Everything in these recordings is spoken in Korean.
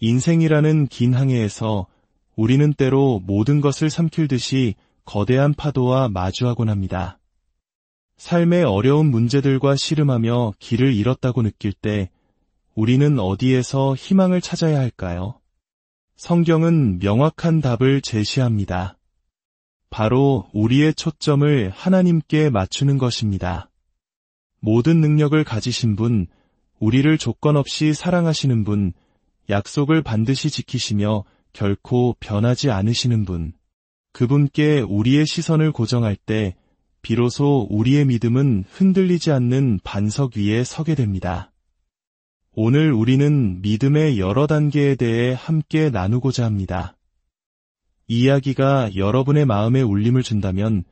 인생이라는 긴 항해에서 우리는 때로 모든 것을 삼킬듯이 거대한 파도와 마주하곤 합니다. 삶의 어려운 문제들과 씨름하며 길을 잃었다고 느낄 때 우리는 어디에서 희망을 찾아야 할까요? 성경은 명확한 답을 제시합니다. 바로 우리의 초점을 하나님께 맞추는 것입니다. 모든 능력을 가지신 분, 우리를 조건 없이 사랑하시는 분, 약속을 반드시 지키시며 결코 변하지 않으시는 분, 그분께 우리의 시선을 고정할 때 비로소 우리의 믿음은 흔들리지 않는 반석 위에 서게 됩니다. 오늘 우리는 믿음의 여러 단계에 대해 함께 나누고자 합니다. 이야기가 여러분의 마음에 울림을 준다면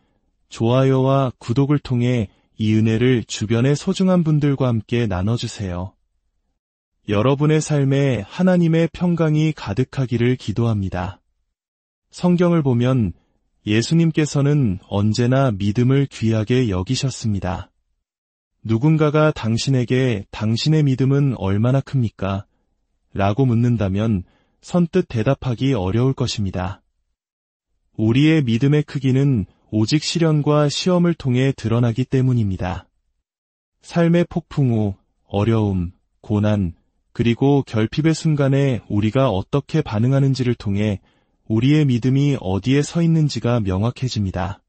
좋아요와 구독을 통해 이 은혜를 주변의 소중한 분들과 함께 나눠주세요. 여러분의 삶에 하나님의 평강이 가득하기를 기도합니다. 성경을 보면 예수님께서는 언제나 믿음을 귀하게 여기셨습니다. 누군가가 당신에게 당신의 믿음은 얼마나 큽니까? 라고 묻는다면 선뜻 대답하기 어려울 것입니다. 우리의 믿음의 크기는 오직 시련과 시험을 통해 드러나기 때문입니다. 삶의 폭풍 후 어려움, 고난, 그리고 결핍의 순간에 우리가 어떻게 반응하는지를 통해 우리의 믿음이 어디에 서 있는지가 명확해집니다.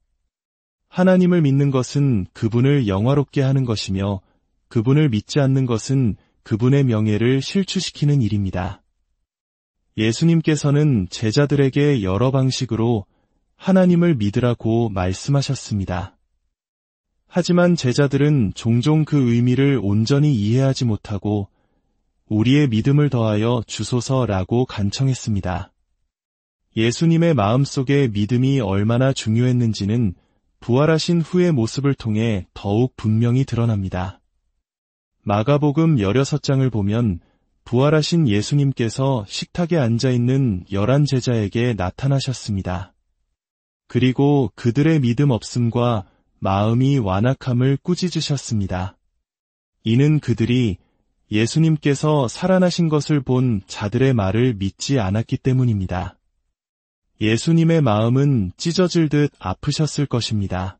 하나님을 믿는 것은 그분을 영화롭게 하는 것이며 그분을 믿지 않는 것은 그분의 명예를 실추시키는 일입니다. 예수님께서는 제자들에게 여러 방식으로 하나님을 믿으라고 말씀하셨습니다. 하지만 제자들은 종종 그 의미를 온전히 이해하지 못하고 우리의 믿음을 더하여 주소서라고 간청했습니다. 예수님의 마음속에 믿음이 얼마나 중요했는지는 부활하신 후의 모습을 통해 더욱 분명히 드러납니다. 마가복음 16장을 보면 부활하신 예수님께서 식탁에 앉아있는 11 제자에게 나타나셨습니다. 그리고 그들의 믿음 없음과 마음이 완악함을 꾸짖으셨습니다. 이는 그들이 예수님께서 살아나신 것을 본 자들의 말을 믿지 않았기 때문입니다. 예수님의 마음은 찢어질 듯 아프셨을 것입니다.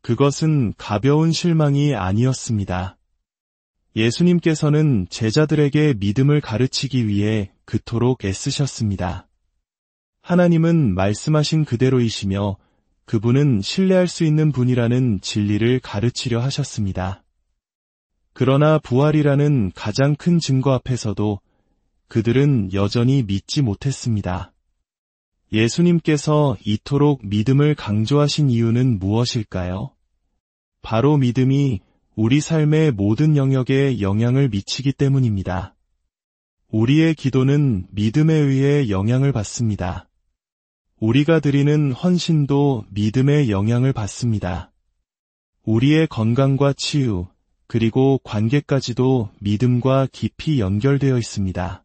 그것은 가벼운 실망이 아니었습니다. 예수님께서는 제자들에게 믿음을 가르치기 위해 그토록 애쓰셨습니다. 하나님은 말씀하신 그대로이시며 그분은 신뢰할 수 있는 분이라는 진리를 가르치려 하셨습니다. 그러나 부활이라는 가장 큰 증거 앞에서도 그들은 여전히 믿지 못했습니다. 예수님께서 이토록 믿음을 강조하신 이유는 무엇일까요? 바로 믿음이 우리 삶의 모든 영역에 영향을 미치기 때문입니다. 우리의 기도는 믿음에 의해 영향을 받습니다. 우리가 드리는 헌신도 믿음의 영향을 받습니다. 우리의 건강과 치유, 그리고 관계까지도 믿음과 깊이 연결되어 있습니다.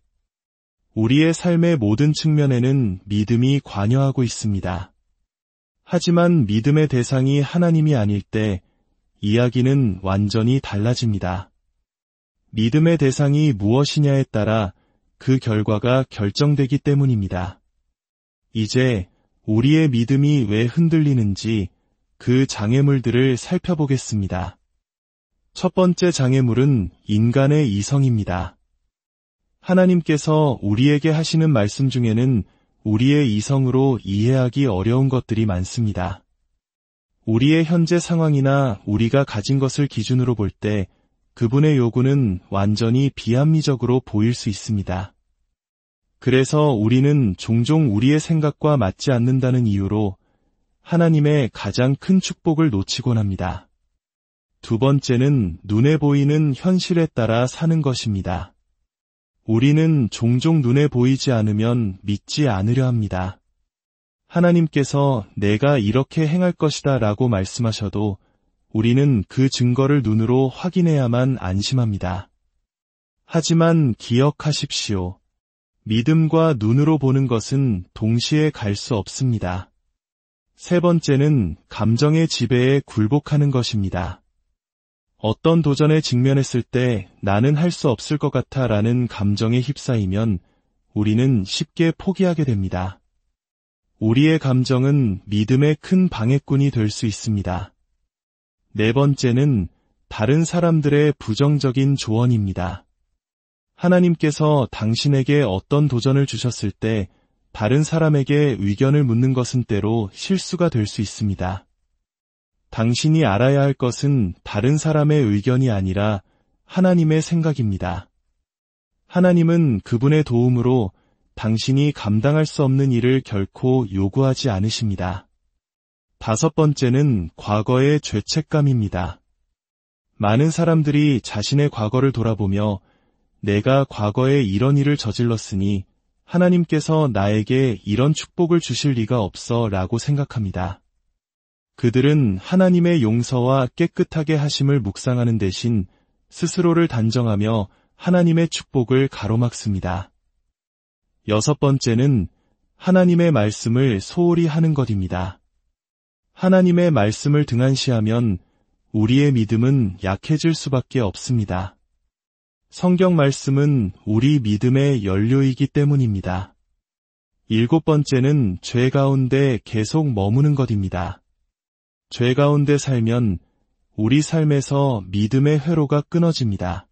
우리의 삶의 모든 측면에는 믿음이 관여하고 있습니다. 하지만 믿음의 대상이 하나님이 아닐 때 이야기는 완전히 달라집니다. 믿음의 대상이 무엇이냐에 따라 그 결과가 결정되기 때문입니다. 이제 우리의 믿음이 왜 흔들리는지 그 장애물들을 살펴보겠습니다. 첫 번째 장애물은 인간의 이성입니다. 하나님께서 우리에게 하시는 말씀 중에는 우리의 이성으로 이해하기 어려운 것들이 많습니다. 우리의 현재 상황이나 우리가 가진 것을 기준으로 볼 때 그분의 요구는 완전히 비합리적으로 보일 수 있습니다. 그래서 우리는 종종 우리의 생각과 맞지 않는다는 이유로 하나님의 가장 큰 축복을 놓치곤 합니다. 두 번째는 눈에 보이는 현실에 따라 사는 것입니다. 우리는 종종 눈에 보이지 않으면 믿지 않으려 합니다. 하나님께서 내가 이렇게 행할 것이다 라고 말씀하셔도 우리는 그 증거를 눈으로 확인해야만 안심합니다. 하지만 기억하십시오. 믿음과 눈으로 보는 것은 동시에 갈 수 없습니다. 세 번째는 감정의 지배에 굴복하는 것입니다. 어떤 도전에 직면했을 때 나는 할 수 없을 것 같아 라는 감정에 휩싸이면 우리는 쉽게 포기하게 됩니다. 우리의 감정은 믿음의 큰 방해꾼이 될 수 있습니다. 네 번째는 다른 사람들의 부정적인 조언입니다. 하나님께서 당신에게 어떤 도전을 주셨을 때 다른 사람에게 의견을 묻는 것은 때로 실수가 될 수 있습니다. 당신이 알아야 할 것은 다른 사람의 의견이 아니라 하나님의 생각입니다. 하나님은 그분의 도움으로 당신이 감당할 수 없는 일을 결코 요구하지 않으십니다. 다섯 번째는 과거의 죄책감입니다. 많은 사람들이 자신의 과거를 돌아보며 내가 과거에 이런 일을 저질렀으니 하나님께서 나에게 이런 축복을 주실 리가 없어 라고 생각합니다. 그들은 하나님의 용서와 깨끗하게 하심을 묵상하는 대신 스스로를 단정하며 하나님의 축복을 가로막습니다. 여섯 번째는 하나님의 말씀을 소홀히 하는 것입니다. 하나님의 말씀을 등한시하면 우리의 믿음은 약해질 수밖에 없습니다. 성경 말씀은 우리 믿음의 연료이기 때문입니다. 일곱 번째는 죄 가운데 계속 머무는 것입니다. 죄 가운데 살면 우리 삶에서 믿음의 회로가 끊어집니다.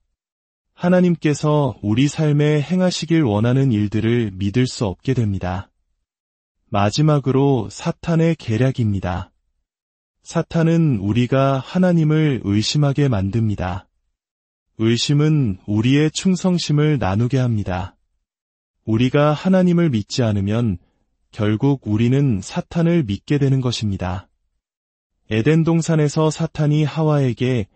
하나님께서 우리 삶에 행하시길 원하는 일들을 믿을 수 없게 됩니다. 마지막으로 사탄의 계략입니다. 사탄은 우리가 하나님을 의심하게 만듭니다. 의심은 우리의 충성심을 나누게 합니다. 우리가 하나님을 믿지 않으면 결국 우리는 사탄을 믿게 되는 것입니다. 에덴 동산에서 사탄이 하와에게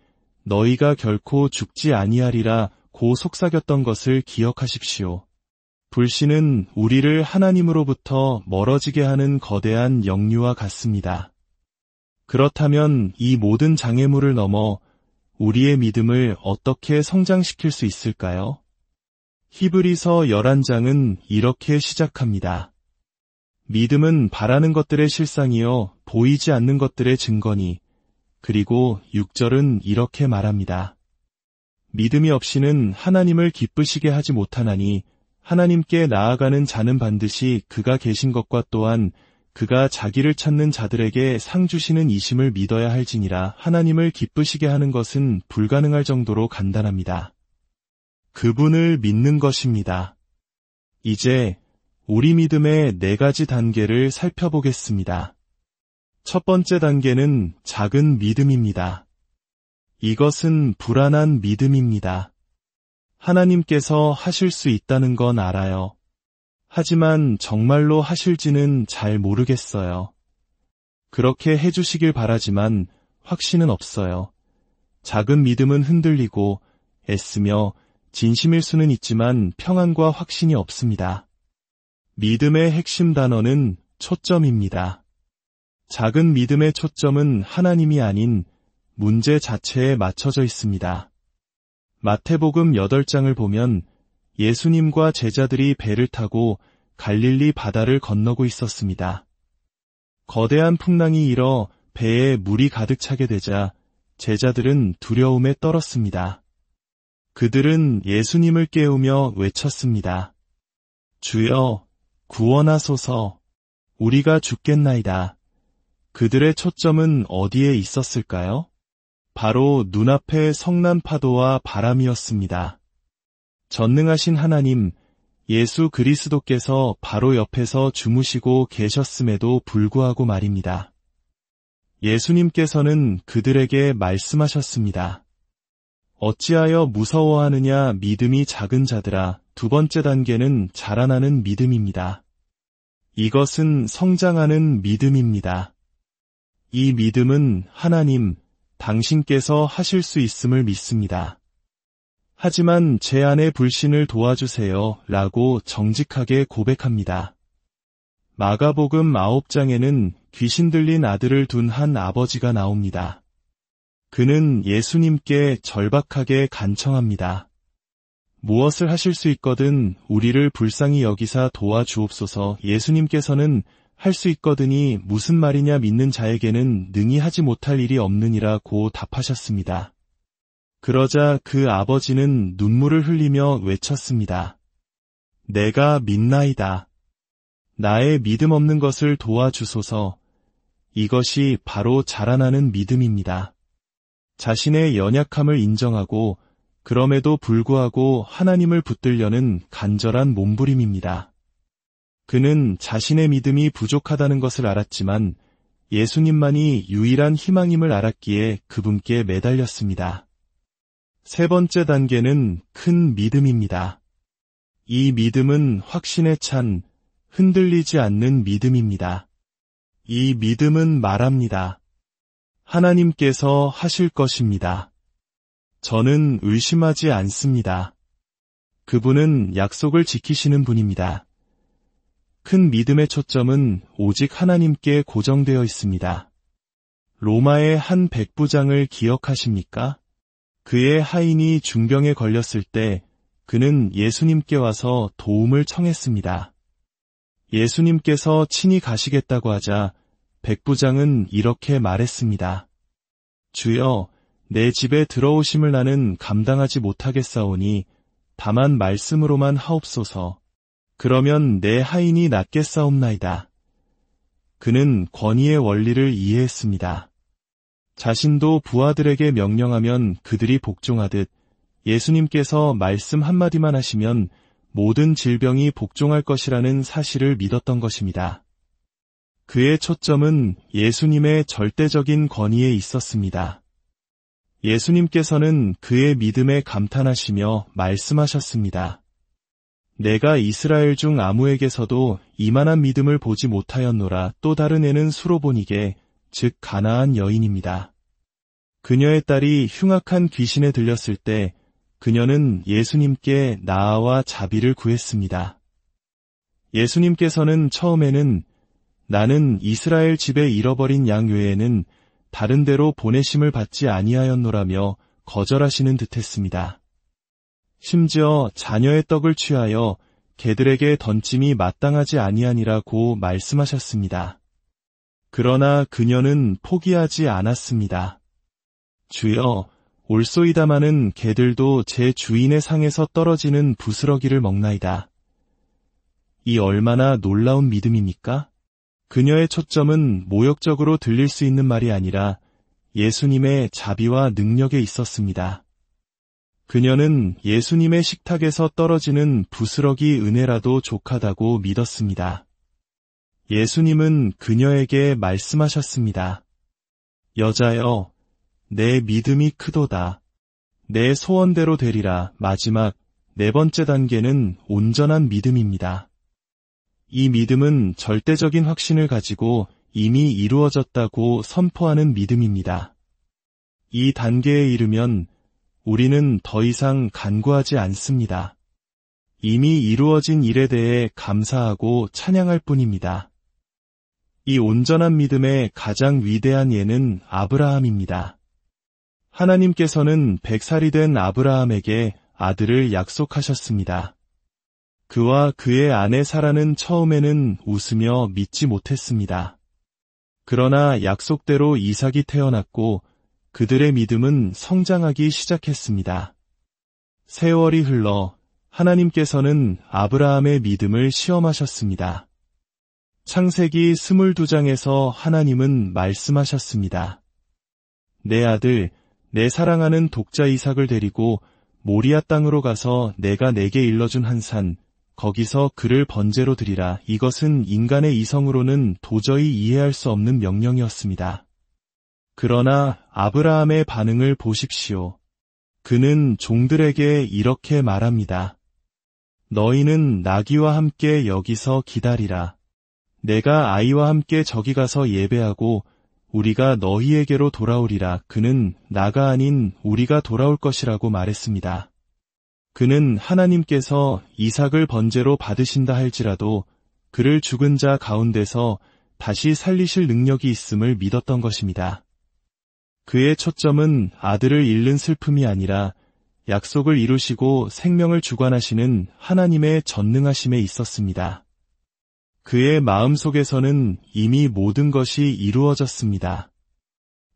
너희가 결코 죽지 아니하리라 고 속삭였던 것을 기억하십시오. 불신은 우리를 하나님으로부터 멀어지게 하는 거대한 역류와 같습니다. 그렇다면 이 모든 장애물을 넘어 우리의 믿음을 어떻게 성장시킬 수 있을까요? 히브리서 11장은 이렇게 시작합니다. 믿음은 바라는 것들의 실상이요 보이지 않는 것들의 증거니. 그리고 6절은 이렇게 말합니다. 믿음이 없이는 하나님을 기쁘시게 하지 못하나니 하나님께 나아가는 자는 반드시 그가 계신 것과 또한 그가 자기를 찾는 자들에게 상 주시는 이심을 믿어야 할지니라. 하나님을 기쁘시게 하는 것은 불가능할 정도로 간단합니다. 그분을 믿는 것입니다. 이제 우리 믿음의 4가지 단계를 살펴보겠습니다. 첫 번째 단계는 작은 믿음입니다. 이것은 불안한 믿음입니다. 하나님께서 하실 수 있다는 건 알아요. 하지만 정말로 하실지는 잘 모르겠어요. 그렇게 해주시길 바라지만 확신은 없어요. 작은 믿음은 흔들리고 애쓰며 진심일 수는 있지만 평안과 확신이 없습니다. 믿음의 핵심 단어는 초점입니다. 작은 믿음의 초점은 하나님이 아닌 문제 자체에 맞춰져 있습니다. 마태복음 8장을 보면 예수님과 제자들이 배를 타고 갈릴리 바다를 건너고 있었습니다. 거대한 풍랑이 일어 배에 물이 가득 차게 되자 제자들은 두려움에 떨었습니다. 그들은 예수님을 깨우며 외쳤습니다. 주여, 구원하소서, 우리가 죽겠나이다. 그들의 초점은 어디에 있었을까요? 바로 눈앞의 성난 파도와 바람이었습니다. 전능하신 하나님, 예수 그리스도께서 바로 옆에서 주무시고 계셨음에도 불구하고 말입니다. 예수님께서는 그들에게 말씀하셨습니다. 어찌하여 무서워하느냐 믿음이 작은 자들아. 두 번째 단계는 자라나는 믿음입니다. 이것은 성장하는 믿음입니다. 이 믿음은 하나님, 당신께서 하실 수 있음을 믿습니다. 하지만 제 안에 불신을 도와주세요 라고 정직하게 고백합니다. 마가복음 9장에는 귀신 들린 아들을 둔 한 아버지가 나옵니다. 그는 예수님께 절박하게 간청합니다. 무엇을 하실 수 있거든 우리를 불쌍히 여기사 도와주옵소서. 예수님께서는 할 수 있거든이 무슨 말이냐 믿는 자에게는 능히 하지 못할 일이 없느니라고 답하셨습니다. 그러자 그 아버지는 눈물을 흘리며 외쳤습니다. 내가 믿나이다. 나의 믿음 없는 것을 도와주소서. 이것이 바로 자라나는 믿음입니다. 자신의 연약함을 인정하고 그럼에도 불구하고 하나님을 붙들려는 간절한 몸부림입니다. 그는 자신의 믿음이 부족하다는 것을 알았지만 예수님만이 유일한 희망임을 알았기에 그분께 매달렸습니다. 세 번째 단계는 큰 믿음입니다. 이 믿음은 확신에 찬 흔들리지 않는 믿음입니다. 이 믿음은 말합니다. 하나님께서 하실 것입니다. 저는 의심하지 않습니다. 그분은 약속을 지키시는 분입니다. 큰 믿음의 초점은 오직 하나님께 고정되어 있습니다. 로마의 한 백부장을 기억하십니까? 그의 하인이 중병에 걸렸을 때 그는 예수님께 와서 도움을 청했습니다. 예수님께서 친히 가시겠다고 하자 백부장은 이렇게 말했습니다. 주여, 내 집에 들어오심을 나는 감당하지 못하겠사오니 다만 말씀으로만 하옵소서. 그러면 내 하인이 낫겠사옵나이다. 그는 권위의 원리를 이해했습니다. 자신도 부하들에게 명령하면 그들이 복종하듯 예수님께서 말씀 한마디만 하시면 모든 질병이 복종할 것이라는 사실을 믿었던 것입니다. 그의 초점은 예수님의 절대적인 권위에 있었습니다. 예수님께서는 그의 믿음에 감탄하시며 말씀하셨습니다. 내가 이스라엘 중 아무에게서도 이만한 믿음을 보지 못하였노라. 또 다른 애는 수로보니게, 즉 가나안 여인입니다. 그녀의 딸이 흉악한 귀신에 들렸을 때 그녀는 예수님께 나아와 자비를 구했습니다. 예수님께서는 처음에는 나는 이스라엘 집에 잃어버린 양 외에는 다른 데로 보내심을 받지 아니하였노라며 거절하시는 듯했습니다. 심지어 자녀의 떡을 취하여 개들에게 던짐이 마땅하지 아니하니라고 말씀하셨습니다. 그러나 그녀는 포기하지 않았습니다. 주여, 올소이다마는 개들도 제 주인의 상에서 떨어지는 부스러기를 먹나이다. 이 얼마나 놀라운 믿음입니까? 그녀의 초점은 모욕적으로 들릴 수 있는 말이 아니라 예수님의 자비와 능력에 있었습니다. 그녀는 예수님의 식탁에서 떨어지는 부스러기 은혜라도 족하다고 믿었습니다. 예수님은 그녀에게 말씀하셨습니다. 여자여, 내 믿음이 크도다. 내 소원대로 되리라. 마지막 네 번째 단계는 온전한 믿음입니다. 이 믿음은 절대적인 확신을 가지고 이미 이루어졌다고 선포하는 믿음입니다. 이 단계에 이르면 우리는 더 이상 간구하지 않습니다. 이미 이루어진 일에 대해 감사하고 찬양할 뿐입니다. 이 온전한 믿음의 가장 위대한 예는 아브라함입니다. 하나님께서는 100살이 된 아브라함에게 아들을 약속하셨습니다. 그와 그의 아내 사라는 처음에는 웃으며 믿지 못했습니다. 그러나 약속대로 이삭이 태어났고 그들의 믿음은 성장하기 시작했습니다. 세월이 흘러 하나님께서는 아브라함의 믿음을 시험하셨습니다. 창세기 22장에서 하나님은 말씀하셨습니다. 내 아들, 내 사랑하는 독자 이삭을 데리고 모리아 땅으로 가서 내가 내게 일러준 한 산, 거기서 그를 번제로 드리라. 이것은 인간의 이성으로는 도저히 이해할 수 없는 명령이었습니다. 그러나 아브라함의 반응을 보십시오. 그는 종들에게 이렇게 말합니다. 너희는 나귀와 함께 여기서 기다리라. 내가 아이와 함께 저기 가서 예배하고 우리가 너희에게로 돌아오리라. 그는 나가 아닌 우리가 돌아올 것이라고 말했습니다. 그는 하나님께서 이삭을 번제로 받으신다 할지라도 그를 죽은 자 가운데서 다시 살리실 능력이 있음을 믿었던 것입니다. 그의 초점은 아들을 잃는 슬픔이 아니라 약속을 이루시고 생명을 주관하시는 하나님의 전능하심에 있었습니다. 그의 마음속에서는 이미 모든 것이 이루어졌습니다.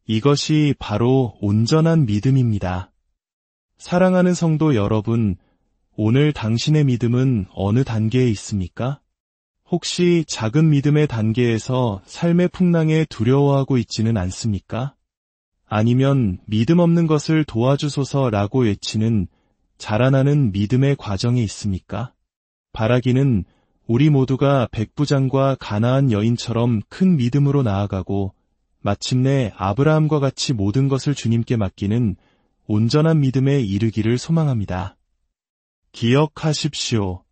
이것이 바로 온전한 믿음입니다. 사랑하는 성도 여러분, 오늘 당신의 믿음은 어느 단계에 있습니까? 혹시 작은 믿음의 단계에서 삶의 풍랑에 두려워하고 있지는 않습니까? 아니면 믿음 없는 것을 도와주소서라고 외치는 자라나는 믿음의 과정에 있습니까? 바라기는 우리 모두가 백부장과 가나안 여인처럼 큰 믿음으로 나아가고 마침내 아브라함과 같이 모든 것을 주님께 맡기는 온전한 믿음에 이르기를 소망합니다. 기억하십시오.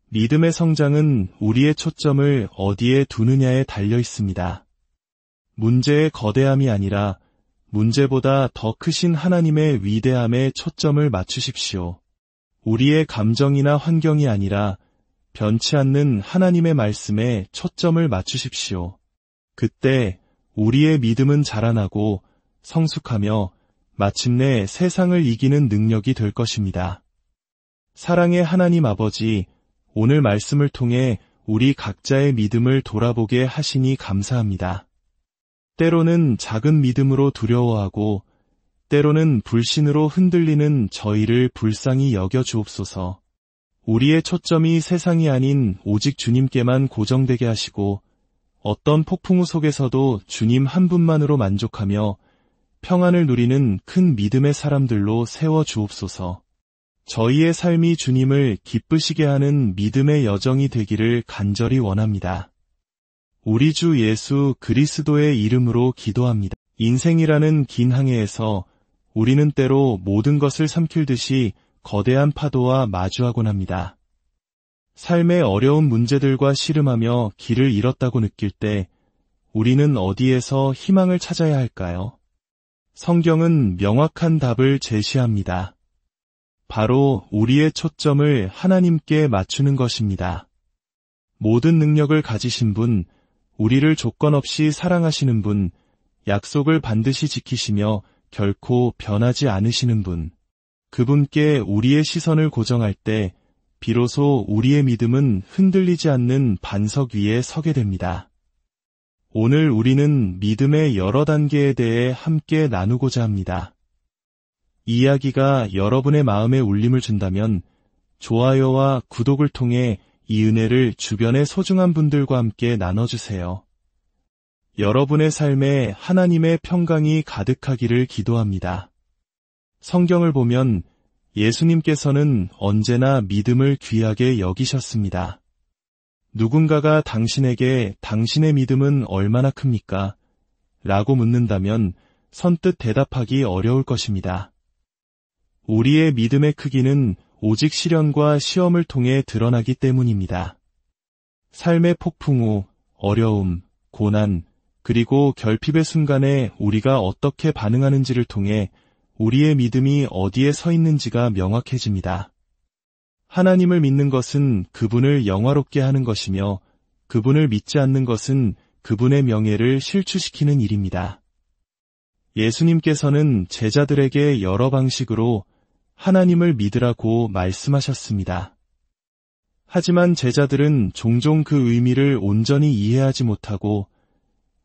믿음의 성장은 우리의 초점을 어디에 두느냐에 달려 있습니다. 문제의 거대함이 아니라 문제보다 더 크신 하나님의 위대함에 초점을 맞추십시오. 우리의 감정이나 환경이 아니라 변치 않는 하나님의 말씀에 초점을 맞추십시오. 그때 우리의 믿음은 자라나고 성숙하며 마침내 세상을 이기는 능력이 될 것입니다. 사랑의 하나님 아버지, 오늘 말씀을 통해 우리 각자의 믿음을 돌아보게 하시니 감사합니다. 때로는 작은 믿음으로 두려워하고 때로는 불신으로 흔들리는 저희를 불쌍히 여겨 주옵소서. 우리의 초점이 세상이 아닌 오직 주님께만 고정되게 하시고 어떤 폭풍우 속에서도 주님 한 분만으로 만족하며 평안을 누리는 큰 믿음의 사람들로 세워 주옵소서. 저희의 삶이 주님을 기쁘시게 하는 믿음의 여정이 되기를 간절히 원합니다. 우리 주 예수 그리스도의 이름으로 기도합니다. 인생이라는 긴 항해에서 우리는 때로 모든 것을 삼킬듯이 거대한 파도와 마주하곤 합니다. 삶의 어려운 문제들과 씨름하며 길을 잃었다고 느낄 때 우리는 어디에서 희망을 찾아야 할까요? 성경은 명확한 답을 제시합니다. 바로 우리의 초점을 하나님께 맞추는 것입니다. 모든 능력을 가지신 분, 우리를 조건 없이 사랑하시는 분, 약속을 반드시 지키시며 결코 변하지 않으시는 분, 그분께 우리의 시선을 고정할 때 비로소 우리의 믿음은 흔들리지 않는 반석 위에 서게 됩니다. 오늘 우리는 믿음의 여러 단계에 대해 함께 나누고자 합니다. 이 이야기가 여러분의 마음에 울림을 준다면 좋아요와 구독을 통해 이 은혜를 주변의 소중한 분들과 함께 나눠주세요. 여러분의 삶에 하나님의 평강이 가득하기를 기도합니다. 성경을 보면 예수님께서는 언제나 믿음을 귀하게 여기셨습니다. 누군가가 당신에게 당신의 믿음은 얼마나 큽니까? 라고 묻는다면 선뜻 대답하기 어려울 것입니다. 우리의 믿음의 크기는 오직 시련과 시험을 통해 드러나기 때문입니다. 삶의 폭풍우, 어려움, 고난, 그리고 결핍의 순간에 우리가 어떻게 반응하는지를 통해 우리의 믿음이 어디에 서 있는지가 명확해집니다. 하나님을 믿는 것은 그분을 영화롭게 하는 것이며 그분을 믿지 않는 것은 그분의 명예를 실추시키는 일입니다. 예수님께서는 제자들에게 여러 방식으로 하나님을 믿으라고 말씀하셨습니다. 하지만 제자들은 종종 그 의미를 온전히 이해하지 못하고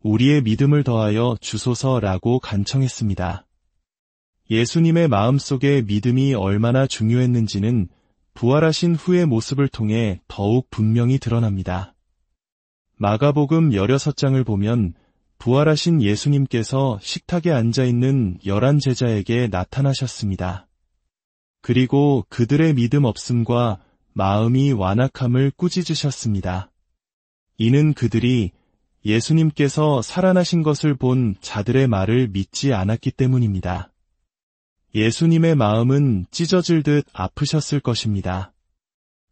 우리의 믿음을 더하여 주소서라고 간청했습니다. 예수님의 마음속에 믿음이 얼마나 중요했는지는 부활하신 후의 모습을 통해 더욱 분명히 드러납니다. 마가복음 16장을 보면 부활하신 예수님께서 식탁에 앉아있는 11 제자에게 나타나셨습니다. 그리고 그들의 믿음 없음과 마음이 완악함을 꾸짖으셨습니다. 이는 그들이 예수님께서 살아나신 것을 본 자들의 말을 믿지 않았기 때문입니다. 예수님의 마음은 찢어질 듯 아프셨을 것입니다.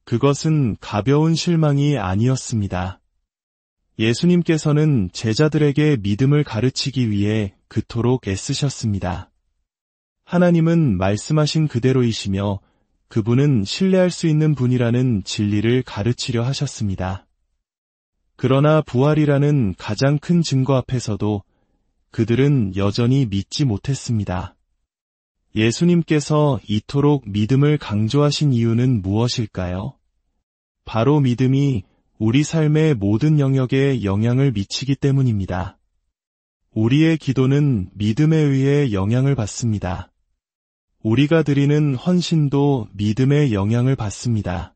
그것은 가벼운 실망이 아니었습니다. 예수님께서는 제자들에게 믿음을 가르치기 위해 그토록 애쓰셨습니다. 하나님은 말씀하신 그대로이시며 그분은 신뢰할 수 있는 분이라는 진리를 가르치려 하셨습니다. 그러나 부활이라는 가장 큰 증거 앞에서도 그들은 여전히 믿지 못했습니다. 예수님께서 이토록 믿음을 강조하신 이유는 무엇일까요? 바로 믿음이 우리 삶의 모든 영역에 영향을 미치기 때문입니다. 우리의 기도는 믿음에 의해 영향을 받습니다. 우리가 드리는 헌신도 믿음의 영향을 받습니다.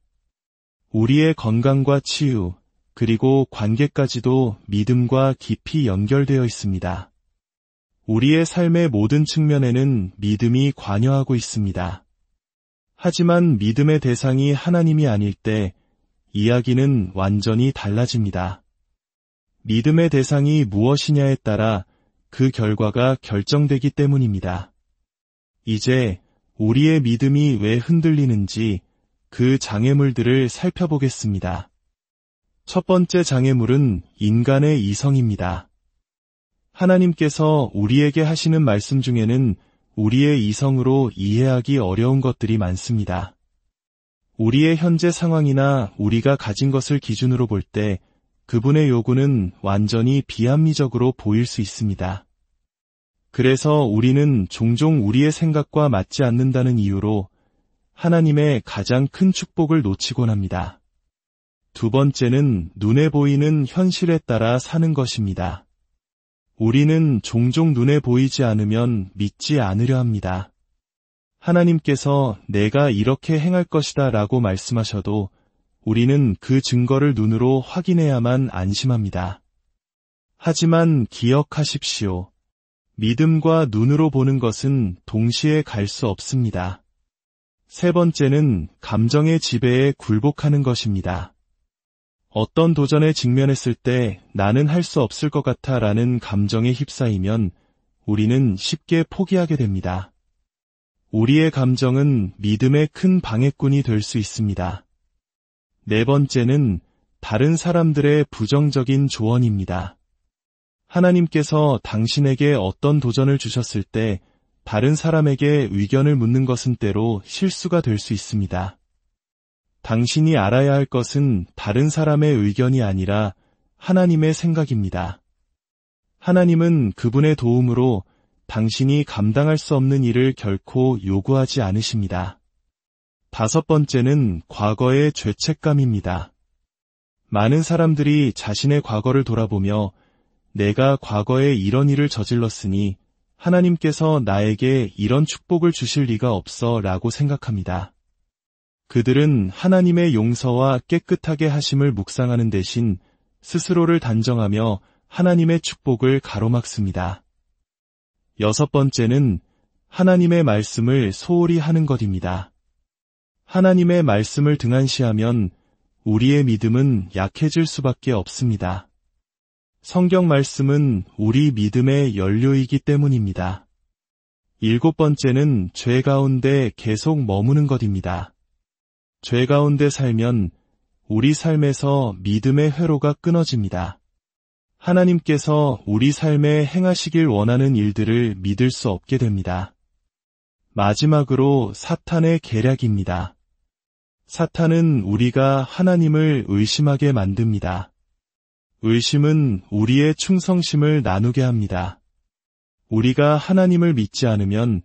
우리의 건강과 치유, 그리고 관계까지도 믿음과 깊이 연결되어 있습니다. 우리의 삶의 모든 측면에는 믿음이 관여하고 있습니다. 하지만 믿음의 대상이 하나님이 아닐 때 이야기는 완전히 달라집니다. 믿음의 대상이 무엇이냐에 따라 그 결과가 결정되기 때문입니다. 이제 우리의 믿음이 왜 흔들리는지 그 장애물들을 살펴보겠습니다. 첫 번째 장애물은 인간의 이성입니다. 하나님께서 우리에게 하시는 말씀 중에는 우리의 이성으로 이해하기 어려운 것들이 많습니다. 우리의 현재 상황이나 우리가 가진 것을 기준으로 볼 때 그분의 요구는 완전히 비합리적으로 보일 수 있습니다. 그래서 우리는 종종 우리의 생각과 맞지 않는다는 이유로 하나님의 가장 큰 축복을 놓치곤 합니다. 두 번째는 눈에 보이는 현실에 따라 사는 것입니다. 우리는 종종 눈에 보이지 않으면 믿지 않으려 합니다. 하나님께서 내가 이렇게 행할 것이다 라고 말씀하셔도 우리는 그 증거를 눈으로 확인해야만 안심합니다. 하지만 기억하십시오. 믿음과 눈으로 보는 것은 동시에 갈 수 없습니다. 세 번째는 감정의 지배에 굴복하는 것입니다. 어떤 도전에 직면했을 때 나는 할 수 없을 것 같아 라는 감정에 휩싸이면 우리는 쉽게 포기하게 됩니다. 우리의 감정은 믿음의 큰 방해꾼이 될 수 있습니다. 네 번째는 다른 사람들의 부정적인 조언입니다. 하나님께서 당신에게 어떤 도전을 주셨을 때 다른 사람에게 의견을 묻는 것은 때로 실수가 될 수 있습니다. 당신이 알아야 할 것은 다른 사람의 의견이 아니라 하나님의 생각입니다. 하나님은 그분의 도움으로 당신이 감당할 수 없는 일을 결코 요구하지 않으십니다. 다섯 번째는 과거의 죄책감입니다. 많은 사람들이 자신의 과거를 돌아보며 내가 과거에 이런 일을 저질렀으니 하나님께서 나에게 이런 축복을 주실 리가 없어 라고 생각합니다. 그들은 하나님의 용서와 깨끗하게 하심을 묵상하는 대신 스스로를 단정하며 하나님의 축복을 가로막습니다. 여섯 번째는 하나님의 말씀을 소홀히 하는 것입니다. 하나님의 말씀을 등한시하면 우리의 믿음은 약해질 수밖에 없습니다. 성경 말씀은 우리 믿음의 연료이기 때문입니다. 일곱 번째는 죄 가운데 계속 머무는 것입니다. 죄 가운데 살면 우리 삶에서 믿음의 회로가 끊어집니다. 하나님께서 우리 삶에 행하시길 원하는 일들을 믿을 수 없게 됩니다. 마지막으로 사탄의 계략입니다. 사탄은 우리가 하나님을 의심하게 만듭니다. 의심은 우리의 충성심을 나누게 합니다. 우리가 하나님을 믿지 않으면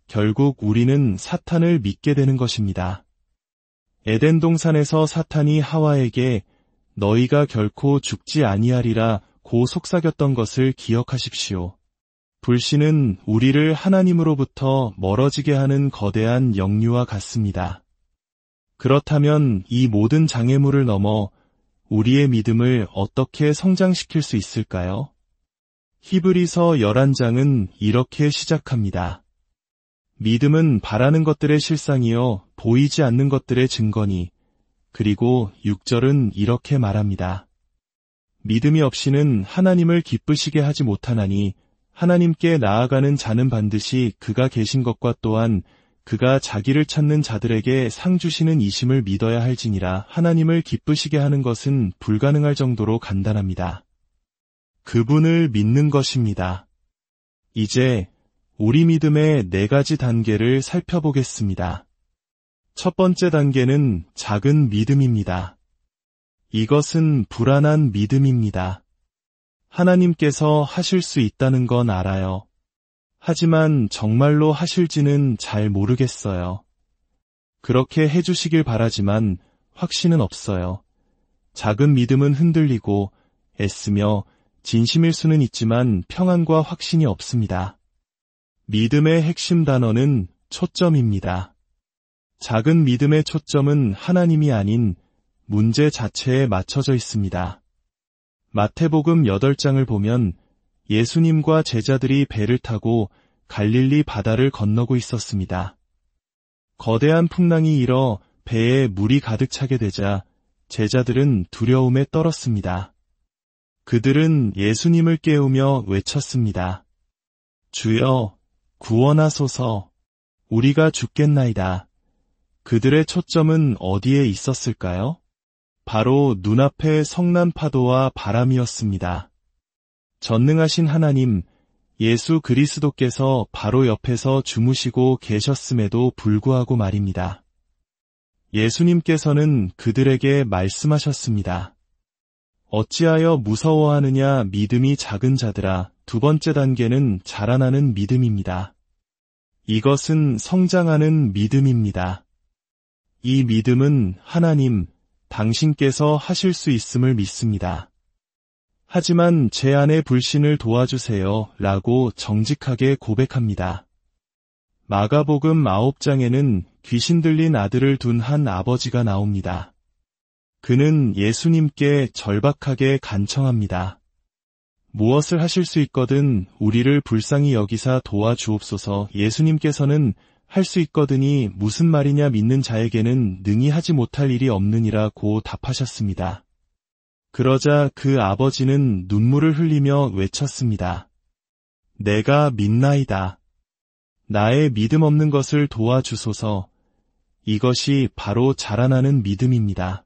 결국 우리는 사탄을 믿게 되는 것입니다. 에덴 동산에서 사탄이 하와에게 너희가 결코 죽지 아니하리라 고 속삭였던 것을 기억하십시오. 불신은 우리를 하나님으로부터 멀어지게 하는 거대한 역류와 같습니다. 그렇다면 이 모든 장애물을 넘어 우리의 믿음을 어떻게 성장시킬 수 있을까요? 히브리서 11장은 이렇게 시작합니다. 믿음은 바라는 것들의 실상이요 보이지 않는 것들의 증거니. 그리고 6절은 이렇게 말합니다. 믿음이 없이는 하나님을 기쁘시게 하지 못하나니 하나님께 나아가는 자는 반드시 그가 계신 것과 또한 그가 자기를 찾는 자들에게 상 주시는 이심을 믿어야 할지니라. 하나님을 기쁘시게 하는 것은 불가능할 정도로 간단합니다. 그분을 믿는 것입니다. 이제 우리 믿음의 4가지 단계를 살펴보겠습니다. 첫 번째 단계는 작은 믿음입니다. 이것은 불안한 믿음입니다. 하나님께서 하실 수 있다는 건 알아요. 하지만 정말로 하실지는 잘 모르겠어요. 그렇게 해주시길 바라지만 확신은 없어요. 작은 믿음은 흔들리고 애쓰며 진심일 수는 있지만 평안과 확신이 없습니다. 믿음의 핵심 단어는 초점입니다. 작은 믿음의 초점은 하나님이 아닌 문제 자체에 맞춰져 있습니다. 마태복음 8장을 보면 예수님과 제자들이 배를 타고 갈릴리 바다를 건너고 있었습니다. 거대한 풍랑이 일어 배에 물이 가득 차게 되자 제자들은 두려움에 떨었습니다. 그들은 예수님을 깨우며 외쳤습니다. 주여, 구원하소서. 우리가 죽겠나이다. 그들의 초점은 어디에 있었을까요? 바로 눈앞의 성난 파도와 바람이었습니다. 전능하신 하나님, 예수 그리스도께서 바로 옆에서 주무시고 계셨음에도 불구하고 말입니다. 예수님께서는 그들에게 말씀하셨습니다. 어찌하여 무서워하느냐 믿음이 작은 자들아. 두 번째 단계는 자라나는 믿음입니다. 이것은 성장하는 믿음입니다. 이 믿음은 하나님, 당신께서 하실 수 있음을 믿습니다. 하지만 제 안의 불신을 도와주세요 라고 정직하게 고백합니다. 마가복음 9장에는 귀신 들린 아들을 둔 한 아버지가 나옵니다. 그는 예수님께 절박하게 간청합니다. 무엇을 하실 수 있거든 우리를 불쌍히 여기사 도와주옵소서. 예수님께서는 할 수 있거든이 무슨 말이냐 믿는 자에게는 능히 하지 못할 일이 없느니라고 답하셨습니다. 그러자 그 아버지는 눈물을 흘리며 외쳤습니다. 내가 믿나이다. 나의 믿음 없는 것을 도와주소서. 이것이 바로 자라나는 믿음입니다.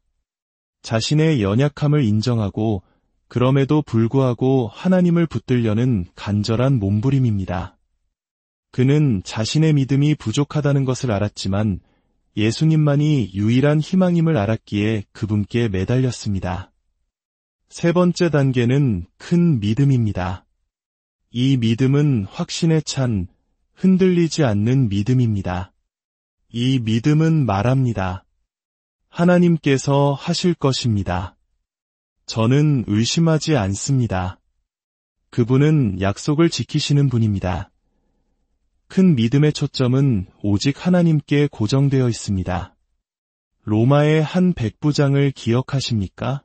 자신의 연약함을 인정하고 그럼에도 불구하고 하나님을 붙들려는 간절한 몸부림입니다. 그는 자신의 믿음이 부족하다는 것을 알았지만 예수님만이 유일한 희망임을 알았기에 그분께 매달렸습니다. 세 번째 단계는 큰 믿음입니다. 이 믿음은 확신에 찬 흔들리지 않는 믿음입니다. 이 믿음은 말합니다. 하나님께서 하실 것입니다. 저는 의심하지 않습니다. 그분은 약속을 지키시는 분입니다. 큰 믿음의 초점은 오직 하나님께 고정되어 있습니다. 로마의 한 백부장을 기억하십니까?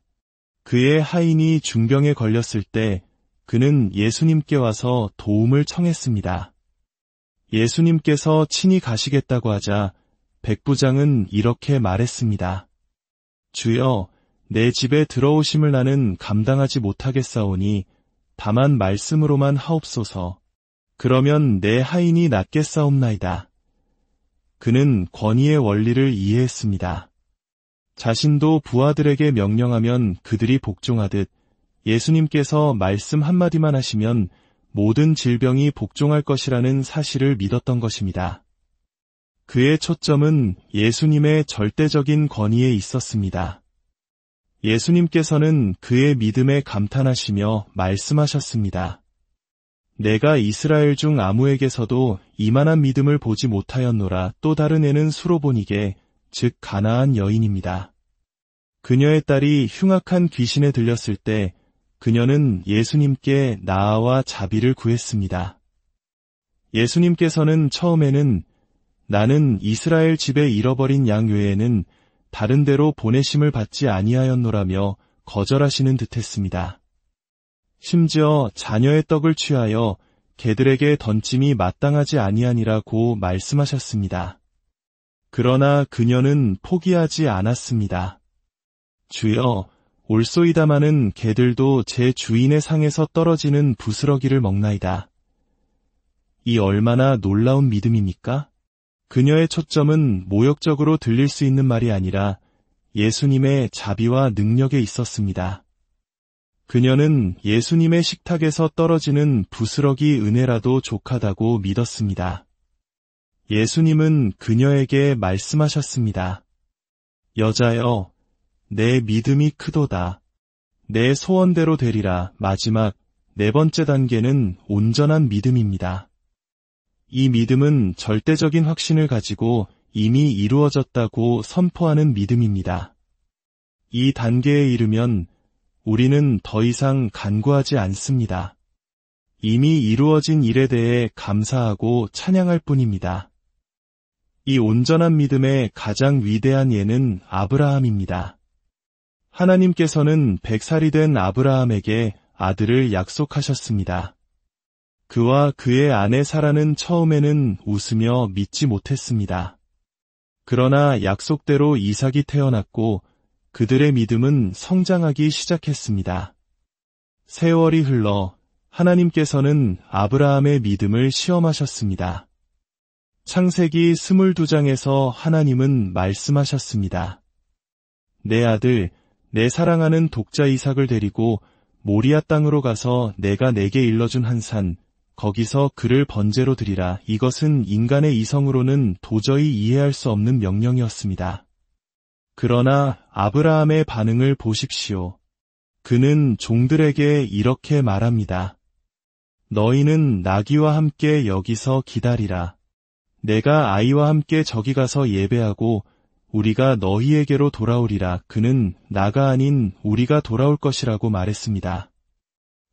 그의 하인이 중병에 걸렸을 때 그는 예수님께 와서 도움을 청했습니다. 예수님께서 친히 가시겠다고 하자 백부장은 이렇게 말했습니다. 주여, 내 집에 들어오심을 나는 감당하지 못하겠사오니 다만 말씀으로만 하옵소서. 그러면 내 하인이 낫겠사옵나이다. 그는 권위의 원리를 이해했습니다. 자신도 부하들에게 명령하면 그들이 복종하듯 예수님께서 말씀 한마디만 하시면 모든 질병이 복종할 것이라는 사실을 믿었던 것입니다. 그의 초점은 예수님의 절대적인 권위에 있었습니다. 예수님께서는 그의 믿음에 감탄하시며 말씀하셨습니다. 내가 이스라엘 중 아무에게서도 이만한 믿음을 보지 못하였노라. 또 다른 애는 수로보니게 즉 가나안 여인입니다. 그녀의 딸이 흉악한 귀신에 들렸을 때 그녀는 예수님께 나아와 자비를 구했습니다. 예수님께서는 처음에는 나는 이스라엘 집에 잃어버린 양 외에는 다른 데로 보내심을 받지 아니하였노라며 거절하시는 듯했습니다. 심지어 자녀의 떡을 취하여 개들에게 던짐이 마땅하지 아니하니라고 말씀하셨습니다. 그러나 그녀는 포기하지 않았습니다. 주여, 올소이다마는 개들도 제 주인의 상에서 떨어지는 부스러기를 먹나이다. 이 얼마나 놀라운 믿음입니까? 그녀의 초점은 모욕적으로 들릴 수 있는 말이 아니라 예수님의 자비와 능력에 있었습니다. 그녀는 예수님의 식탁에서 떨어지는 부스러기 은혜라도 족하다고 믿었습니다. 예수님은 그녀에게 말씀하셨습니다. 여자여, 내 믿음이 크도다. 내 소원대로 되리라. 마지막 네 번째 단계는 온전한 믿음입니다. 이 믿음은 절대적인 확신을 가지고 이미 이루어졌다고 선포하는 믿음입니다. 이 단계에 이르면 우리는 더 이상 간구하지 않습니다. 이미 이루어진 일에 대해 감사하고 찬양할 뿐입니다. 이 온전한 믿음의 가장 위대한 예는 아브라함입니다. 하나님께서는 100살이 된 아브라함에게 아들을 약속하셨습니다. 그와 그의 아내 사라는 처음에는 웃으며 믿지 못했습니다. 그러나 약속대로 이삭이 태어났고 그들의 믿음은 성장하기 시작했습니다. 세월이 흘러 하나님께서는 아브라함의 믿음을 시험하셨습니다. 창세기 22장에서 하나님은 말씀하셨습니다. 내 아들, 내 사랑하는 독자 이삭을 데리고 모리아 땅으로 가서 내가 내게 일러준 한 산, 거기서 그를 번제로 드리라. 이것은 인간의 이성으로는 도저히 이해할 수 없는 명령이었습니다. 그러나 아브라함의 반응을 보십시오. 그는 종들에게 이렇게 말합니다. 너희는 나귀와 함께 여기서 기다리라. 내가 아이와 함께 저기 가서 예배하고 우리가 너희에게로 돌아오리라. 그는 나가 아닌 우리가 돌아올 것이라고 말했습니다.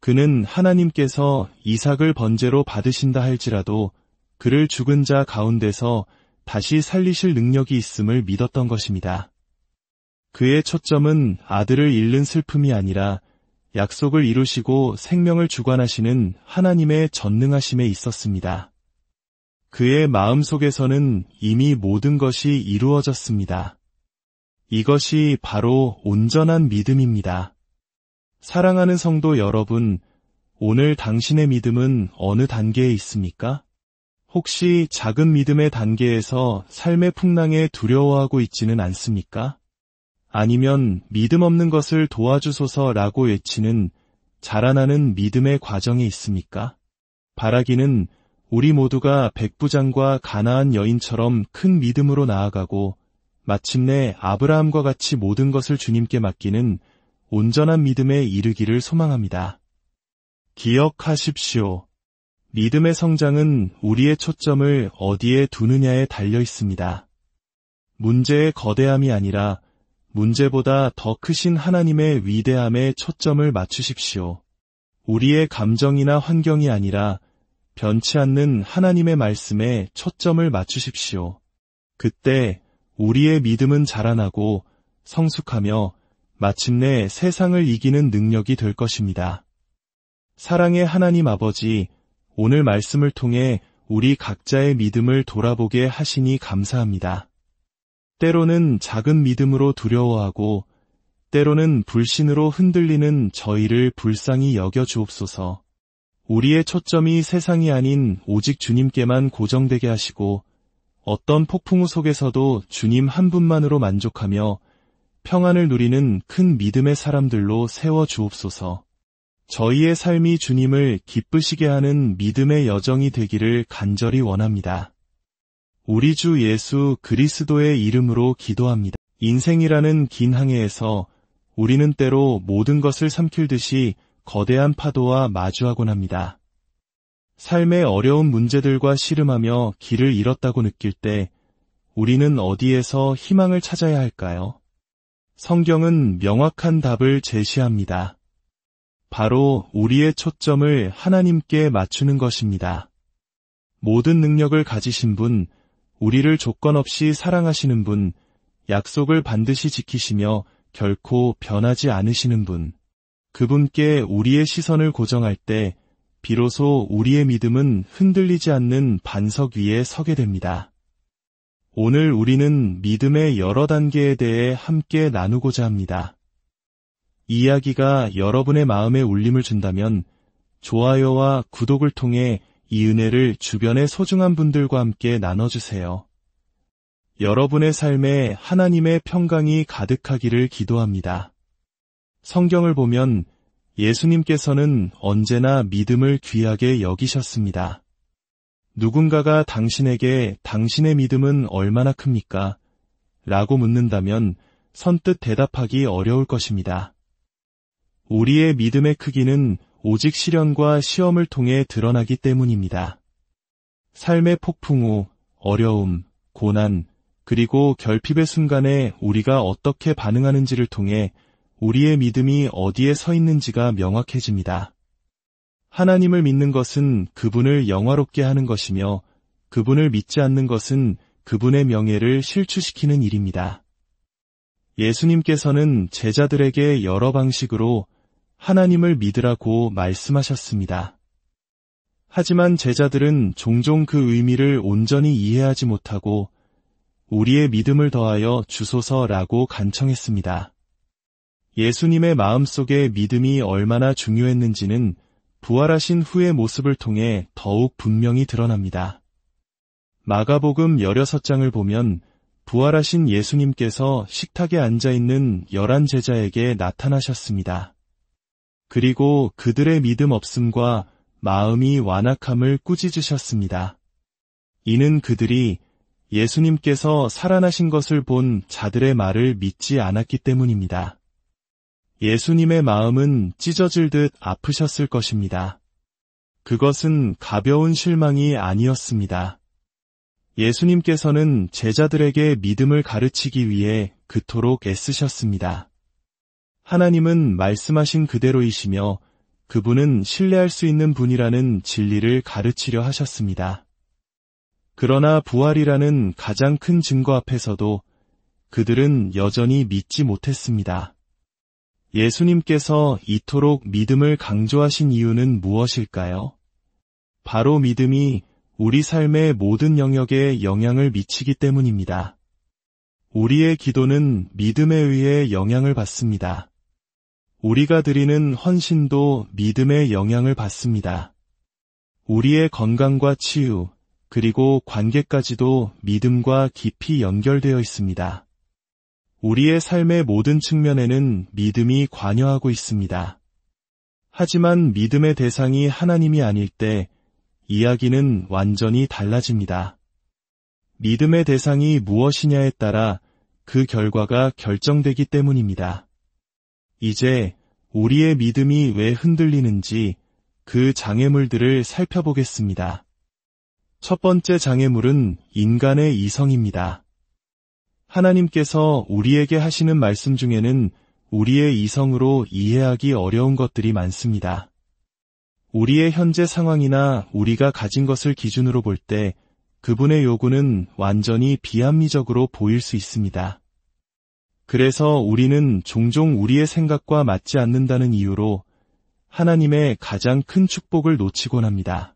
그는 하나님께서 이삭을 번제로 받으신다 할지라도 그를 죽은 자 가운데서 다시 살리실 능력이 있음을 믿었던 것입니다. 그의 초점은 아들을 잃는 슬픔이 아니라 약속을 이루시고 생명을 주관하시는 하나님의 전능하심에 있었습니다. 그의 마음속에서는 이미 모든 것이 이루어졌습니다. 이것이 바로 온전한 믿음입니다. 사랑하는 성도 여러분, 오늘 당신의 믿음은 어느 단계에 있습니까? 혹시 작은 믿음의 단계에서 삶의 풍랑에 두려워하고 있지는 않습니까? 아니면 믿음 없는 것을 도와주소서라고 외치는 자라나는 믿음의 과정에 있습니까? 바라기는 우리 모두가 백부장과 가나안 여인처럼 큰 믿음으로 나아가고 마침내 아브라함과 같이 모든 것을 주님께 맡기는 온전한 믿음에 이르기를 소망합니다. 기억하십시오. 믿음의 성장은 우리의 초점을 어디에 두느냐에 달려 있습니다. 문제의 거대함이 아니라 문제보다 더 크신 하나님의 위대함에 초점을 맞추십시오. 우리의 감정이나 환경이 아니라 변치 않는 하나님의 말씀에 초점을 맞추십시오. 그때 우리의 믿음은 자라나고 성숙하며 마침내 세상을 이기는 능력이 될 것입니다. 사랑의 하나님 아버지, 오늘 말씀을 통해 우리 각자의 믿음을 돌아보게 하시니 감사합니다. 때로는 작은 믿음으로 두려워하고 때로는 불신으로 흔들리는 저희를 불쌍히 여겨 주옵소서. 우리의 초점이 세상이 아닌 오직 주님께만 고정되게 하시고 어떤 폭풍우 속에서도 주님 한 분만으로 만족하며 평안을 누리는 큰 믿음의 사람들로 세워 주옵소서. 저희의 삶이 주님을 기쁘시게 하는 믿음의 여정이 되기를 간절히 원합니다. 우리 주 예수 그리스도의 이름으로 기도합니다. 인생이라는 긴 항해에서 우리는 때로 모든 것을 삼킬듯이 거대한 파도와 마주하곤 합니다. 삶의 어려운 문제들과 씨름하며 길을 잃었다고 느낄 때 우리는 어디에서 희망을 찾아야 할까요? 성경은 명확한 답을 제시합니다. 바로 우리의 초점을 하나님께 맞추는 것입니다. 모든 능력을 가지신 분, 우리를 조건 없이 사랑하시는 분, 약속을 반드시 지키시며 결코 변하지 않으시는 분, 그분께 우리의 시선을 고정할 때 비로소 우리의 믿음은 흔들리지 않는 반석 위에 서게 됩니다. 오늘 우리는 믿음의 여러 단계에 대해 함께 나누고자 합니다. 이야기가 여러분의 마음에 울림을 준다면 좋아요와 구독을 통해 이 은혜를 주변의 소중한 분들과 함께 나눠주세요. 여러분의 삶에 하나님의 평강이 가득하기를 기도합니다. 성경을 보면 예수님께서는 언제나 믿음을 귀하게 여기셨습니다. 누군가가 당신에게 당신의 믿음은 얼마나 큽니까? 라고 묻는다면 선뜻 대답하기 어려울 것입니다. 우리의 믿음의 크기는 오직 시련과 시험을 통해 드러나기 때문입니다. 삶의 폭풍우, 어려움, 고난, 그리고 결핍의 순간에 우리가 어떻게 반응하는지를 통해 우리의 믿음이 어디에 서 있는지가 명확해집니다. 하나님을 믿는 것은 그분을 영화롭게 하는 것이며 그분을 믿지 않는 것은 그분의 명예를 실추시키는 일입니다. 예수님께서는 제자들에게 여러 방식으로 하나님을 믿으라고 말씀하셨습니다. 하지만 제자들은 종종 그 의미를 온전히 이해하지 못하고 우리의 믿음을 더하여 주소서라고 간청했습니다. 예수님의 마음속에 믿음이 얼마나 중요했는지는 부활하신 후의 모습을 통해 더욱 분명히 드러납니다. 마가복음 16장을 보면 부활하신 예수님께서 식탁에 앉아있는 11 제자에게 나타나셨습니다. 그리고 그들의 믿음 없음과 마음이 완악함을 꾸짖으셨습니다. 이는 그들이 예수님께서 살아나신 것을 본 자들의 말을 믿지 않았기 때문입니다. 예수님의 마음은 찢어질 듯 아프셨을 것입니다. 그것은 가벼운 실망이 아니었습니다. 예수님께서는 제자들에게 믿음을 가르치기 위해 그토록 애쓰셨습니다. 하나님은 말씀하신 그대로이시며 그분은 신뢰할 수 있는 분이라는 진리를 가르치려 하셨습니다. 그러나 부활이라는 가장 큰 증거 앞에서도 그들은 여전히 믿지 못했습니다. 예수님께서 이토록 믿음을 강조하신 이유는 무엇일까요? 바로 믿음이 우리 삶의 모든 영역에 영향을 미치기 때문입니다. 우리의 기도는 믿음에 의해 영향을 받습니다. 우리가 드리는 헌신도 믿음의 영향을 받습니다. 우리의 건강과 치유, 그리고 관계까지도 믿음과 깊이 연결되어 있습니다. 우리의 삶의 모든 측면에는 믿음이 관여하고 있습니다. 하지만 믿음의 대상이 하나님이 아닐 때 이야기는 완전히 달라집니다. 믿음의 대상이 무엇이냐에 따라 그 결과가 결정되기 때문입니다. 이제 우리의 믿음이 왜 흔들리는지 그 장애물들을 살펴보겠습니다. 첫 번째 장애물은 인간의 이성입니다. 하나님께서 우리에게 하시는 말씀 중에는 우리의 이성으로 이해하기 어려운 것들이 많습니다. 우리의 현재 상황이나 우리가 가진 것을 기준으로 볼 때 그분의 요구는 완전히 비합리적으로 보일 수 있습니다. 그래서 우리는 종종 우리의 생각과 맞지 않는다는 이유로 하나님의 가장 큰 축복을 놓치곤 합니다.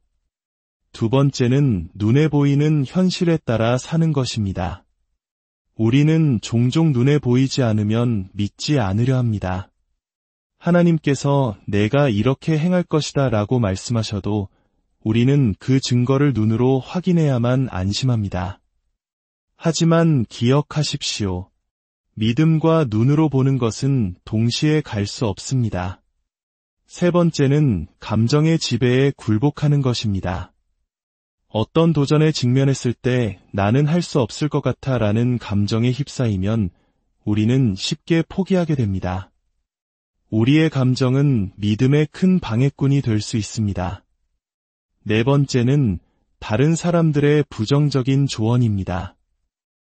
두 번째는 눈에 보이는 현실에 따라 사는 것입니다. 우리는 종종 눈에 보이지 않으면 믿지 않으려 합니다. 하나님께서 내가 이렇게 행할 것이다 라고 말씀하셔도 우리는 그 증거를 눈으로 확인해야만 안심합니다. 하지만 기억하십시오. 믿음과 눈으로 보는 것은 동시에 갈 수 없습니다. 세 번째는 감정의 지배에 굴복하는 것입니다. 어떤 도전에 직면했을 때 나는 할 수 없을 것 같아 라는 감정에 휩싸이면 우리는 쉽게 포기하게 됩니다. 우리의 감정은 믿음의 큰 방해꾼이 될 수 있습니다. 네 번째는 다른 사람들의 부정적인 조언입니다.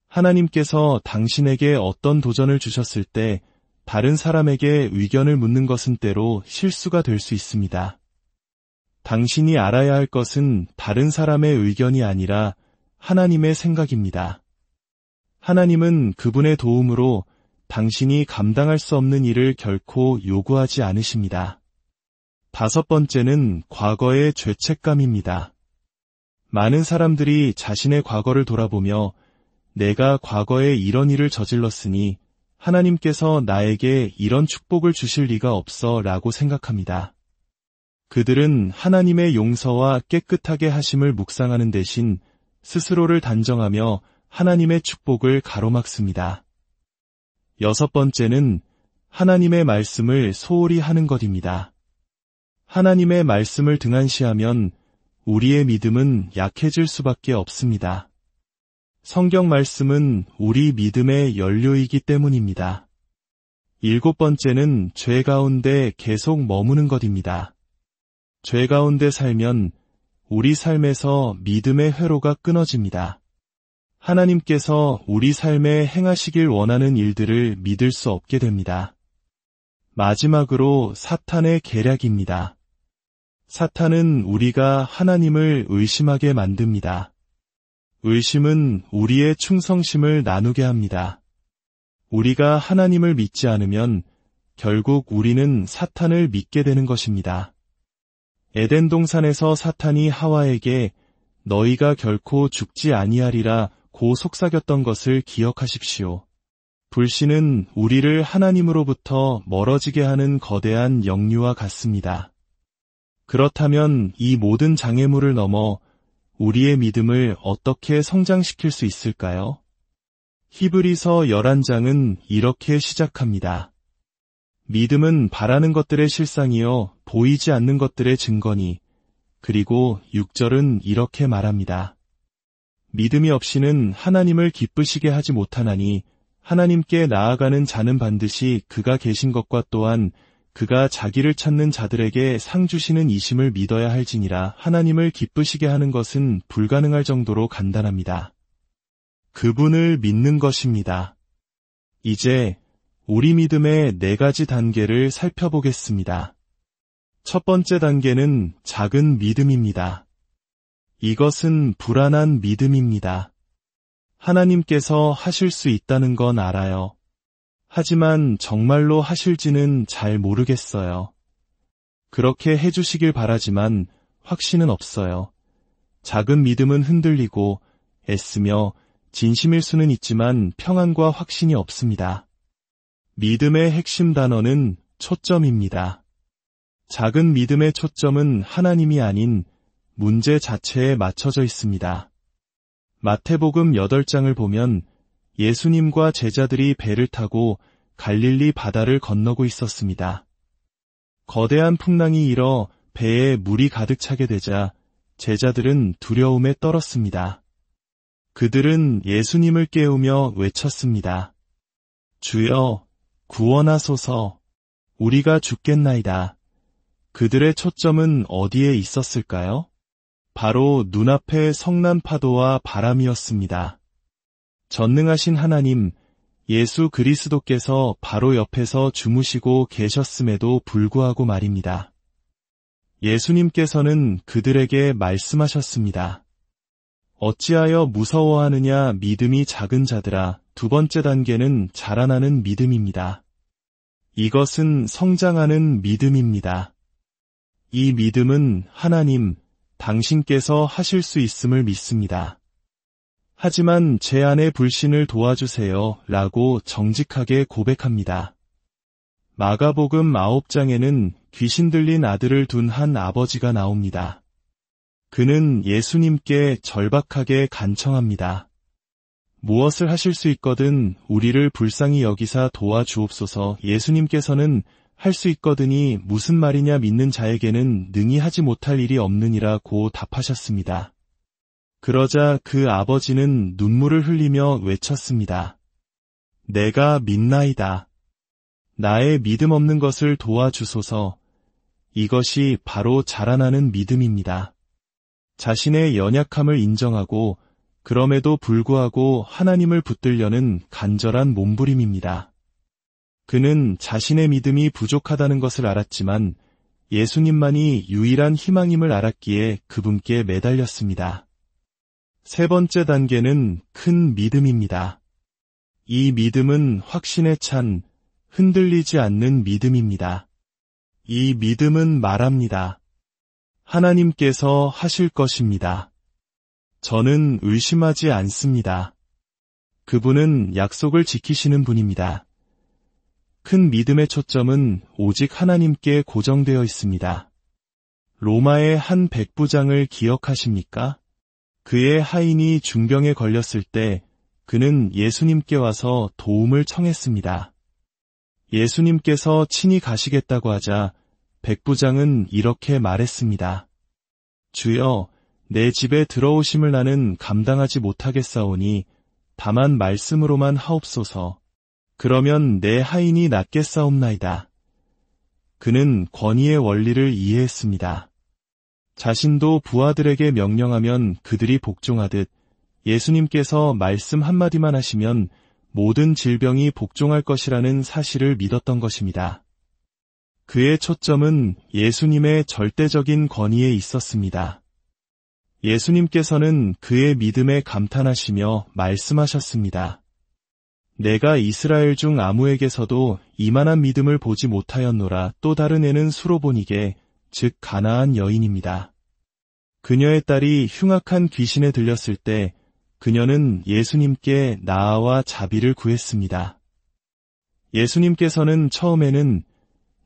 하나님께서 당신에게 어떤 도전을 주셨을 때 다른 사람에게 의견을 묻는 것은 때로 실수가 될 수 있습니다. 당신이 알아야 할 것은 다른 사람의 의견이 아니라 하나님의 생각입니다. 하나님은 그분의 도움으로 당신이 감당할 수 없는 일을 결코 요구하지 않으십니다. 다섯 번째는 과거의 죄책감입니다. 많은 사람들이 자신의 과거를 돌아보며 내가 과거에 이런 일을 저질렀으니 하나님께서 나에게 이런 축복을 주실 리가 없어 라고 생각합니다. 그들은 하나님의 용서와 깨끗하게 하심을 묵상하는 대신 스스로를 단정하며 하나님의 축복을 가로막습니다. 여섯 번째는 하나님의 말씀을 소홀히 하는 것입니다. 하나님의 말씀을 등한시하면 우리의 믿음은 약해질 수밖에 없습니다. 성경 말씀은 우리 믿음의 연료이기 때문입니다. 일곱 번째는 죄 가운데 계속 머무는 것입니다. 죄 가운데 살면 우리 삶에서 믿음의 회로가 끊어집니다. 하나님께서 우리 삶에 행하시길 원하는 일들을 믿을 수 없게 됩니다. 마지막으로 사탄의 계략입니다. 사탄은 우리가 하나님을 의심하게 만듭니다. 의심은 우리의 충성심을 나누게 합니다. 우리가 하나님을 믿지 않으면 결국 우리는 사탄을 믿게 되는 것입니다. 에덴 동산에서 사탄이 하와에게 너희가 결코 죽지 아니하리라 고 속삭였던 것을 기억하십시오. 불신은 우리를 하나님으로부터 멀어지게 하는 거대한 역류와 같습니다. 그렇다면 이 모든 장애물을 넘어 우리의 믿음을 어떻게 성장시킬 수 있을까요? 히브리서 11장은 이렇게 시작합니다. 믿음은 바라는 것들의 실상이요 보이지 않는 것들의 증거니. 그리고 6절은 이렇게 말합니다. 믿음이 없이는 하나님을 기쁘시게 하지 못하나니 하나님께 나아가는 자는 반드시 그가 계신 것과 또한 그가 자기를 찾는 자들에게 상 주시는 이심을 믿어야 할지니라. 하나님을 기쁘시게 하는 것은 불가능할 정도로 간단합니다. 그분을 믿는 것입니다. 이제 우리 믿음의 4가지 단계를 살펴보겠습니다. 첫 번째 단계는 작은 믿음입니다. 이것은 불안한 믿음입니다. 하나님께서 하실 수 있다는 건 알아요. 하지만 정말로 하실지는 잘 모르겠어요. 그렇게 해주시길 바라지만 확신은 없어요. 작은 믿음은 흔들리고 애쓰며 진심일 수는 있지만 평안과 확신이 없습니다. 믿음의 핵심 단어는 초점입니다. 작은 믿음의 초점은 하나님이 아닌 문제 자체에 맞춰져 있습니다. 마태복음 8장을 보면 예수님과 제자들이 배를 타고 갈릴리 바다를 건너고 있었습니다. 거대한 풍랑이 일어 배에 물이 가득 차게 되자 제자들은 두려움에 떨었습니다. 그들은 예수님을 깨우며 외쳤습니다. 주여, 구원하소서. 우리가 죽겠나이다. 그들의 초점은 어디에 있었을까요? 바로 눈앞의 성난 파도와 바람이었습니다. 전능하신 하나님, 예수 그리스도께서 바로 옆에서 주무시고 계셨음에도 불구하고 말입니다. 예수님께서는 그들에게 말씀하셨습니다. 어찌하여 무서워하느냐 믿음이 작은 자들아. 두 번째 단계는 자라나는 믿음입니다. 이것은 성장하는 믿음입니다. 이 믿음은 하나님, 당신께서 하실 수 있음을 믿습니다. 하지만 제 안에 불신을 도와주세요 라고 정직하게 고백합니다. 마가복음 9장에는 귀신 들린 아들을 둔 한 아버지가 나옵니다. 그는 예수님께 절박하게 간청합니다. 무엇을 하실 수 있거든 우리를 불쌍히 여기사 도와주옵소서. 예수님께서는 할 수 있거든이 무슨 말이냐 믿는 자에게는 능히 하지 못할 일이 없느니라고 답하셨습니다. 그러자 그 아버지는 눈물을 흘리며 외쳤습니다. 내가 믿나이다. 나의 믿음 없는 것을 도와주소서. 이것이 바로 자라나는 믿음입니다. 자신의 연약함을 인정하고 그럼에도 불구하고 하나님을 붙들려는 간절한 몸부림입니다. 그는 자신의 믿음이 부족하다는 것을 알았지만 예수님만이 유일한 희망임을 알았기에 그분께 매달렸습니다. 세 번째 단계는 큰 믿음입니다. 이 믿음은 확신에 찬 흔들리지 않는 믿음입니다. 이 믿음은 말합니다. 하나님께서 하실 것입니다. 저는 의심하지 않습니다. 그분은 약속을 지키시는 분입니다. 큰 믿음의 초점은 오직 하나님께 고정되어 있습니다. 로마의 한 백부장을 기억하십니까? 그의 하인이 중병에 걸렸을 때 그는 예수님께 와서 도움을 청했습니다. 예수님께서 친히 가시겠다고 하자 백부장은 이렇게 말했습니다. 주여, 내 집에 들어오심을 나는 감당하지 못하겠사오니 다만 말씀으로만 하옵소서. 그러면 내 하인이 낫겠사옵나이다. 그는 권위의 원리를 이해했습니다. 자신도 부하들에게 명령하면 그들이 복종하듯 예수님께서 말씀 한마디만 하시면 모든 질병이 복종할 것이라는 사실을 믿었던 것입니다. 그의 초점은 예수님의 절대적인 권위에 있었습니다. 예수님께서는 그의 믿음에 감탄하시며 말씀하셨습니다. 내가 이스라엘 중 아무에게서도 이만한 믿음을 보지 못하였노라. 또 다른 애는 수로보니게 즉 가나안 여인입니다. 그녀의 딸이 흉악한 귀신에 들렸을 때 그녀는 예수님께 나아와 자비를 구했습니다. 예수님께서는 처음에는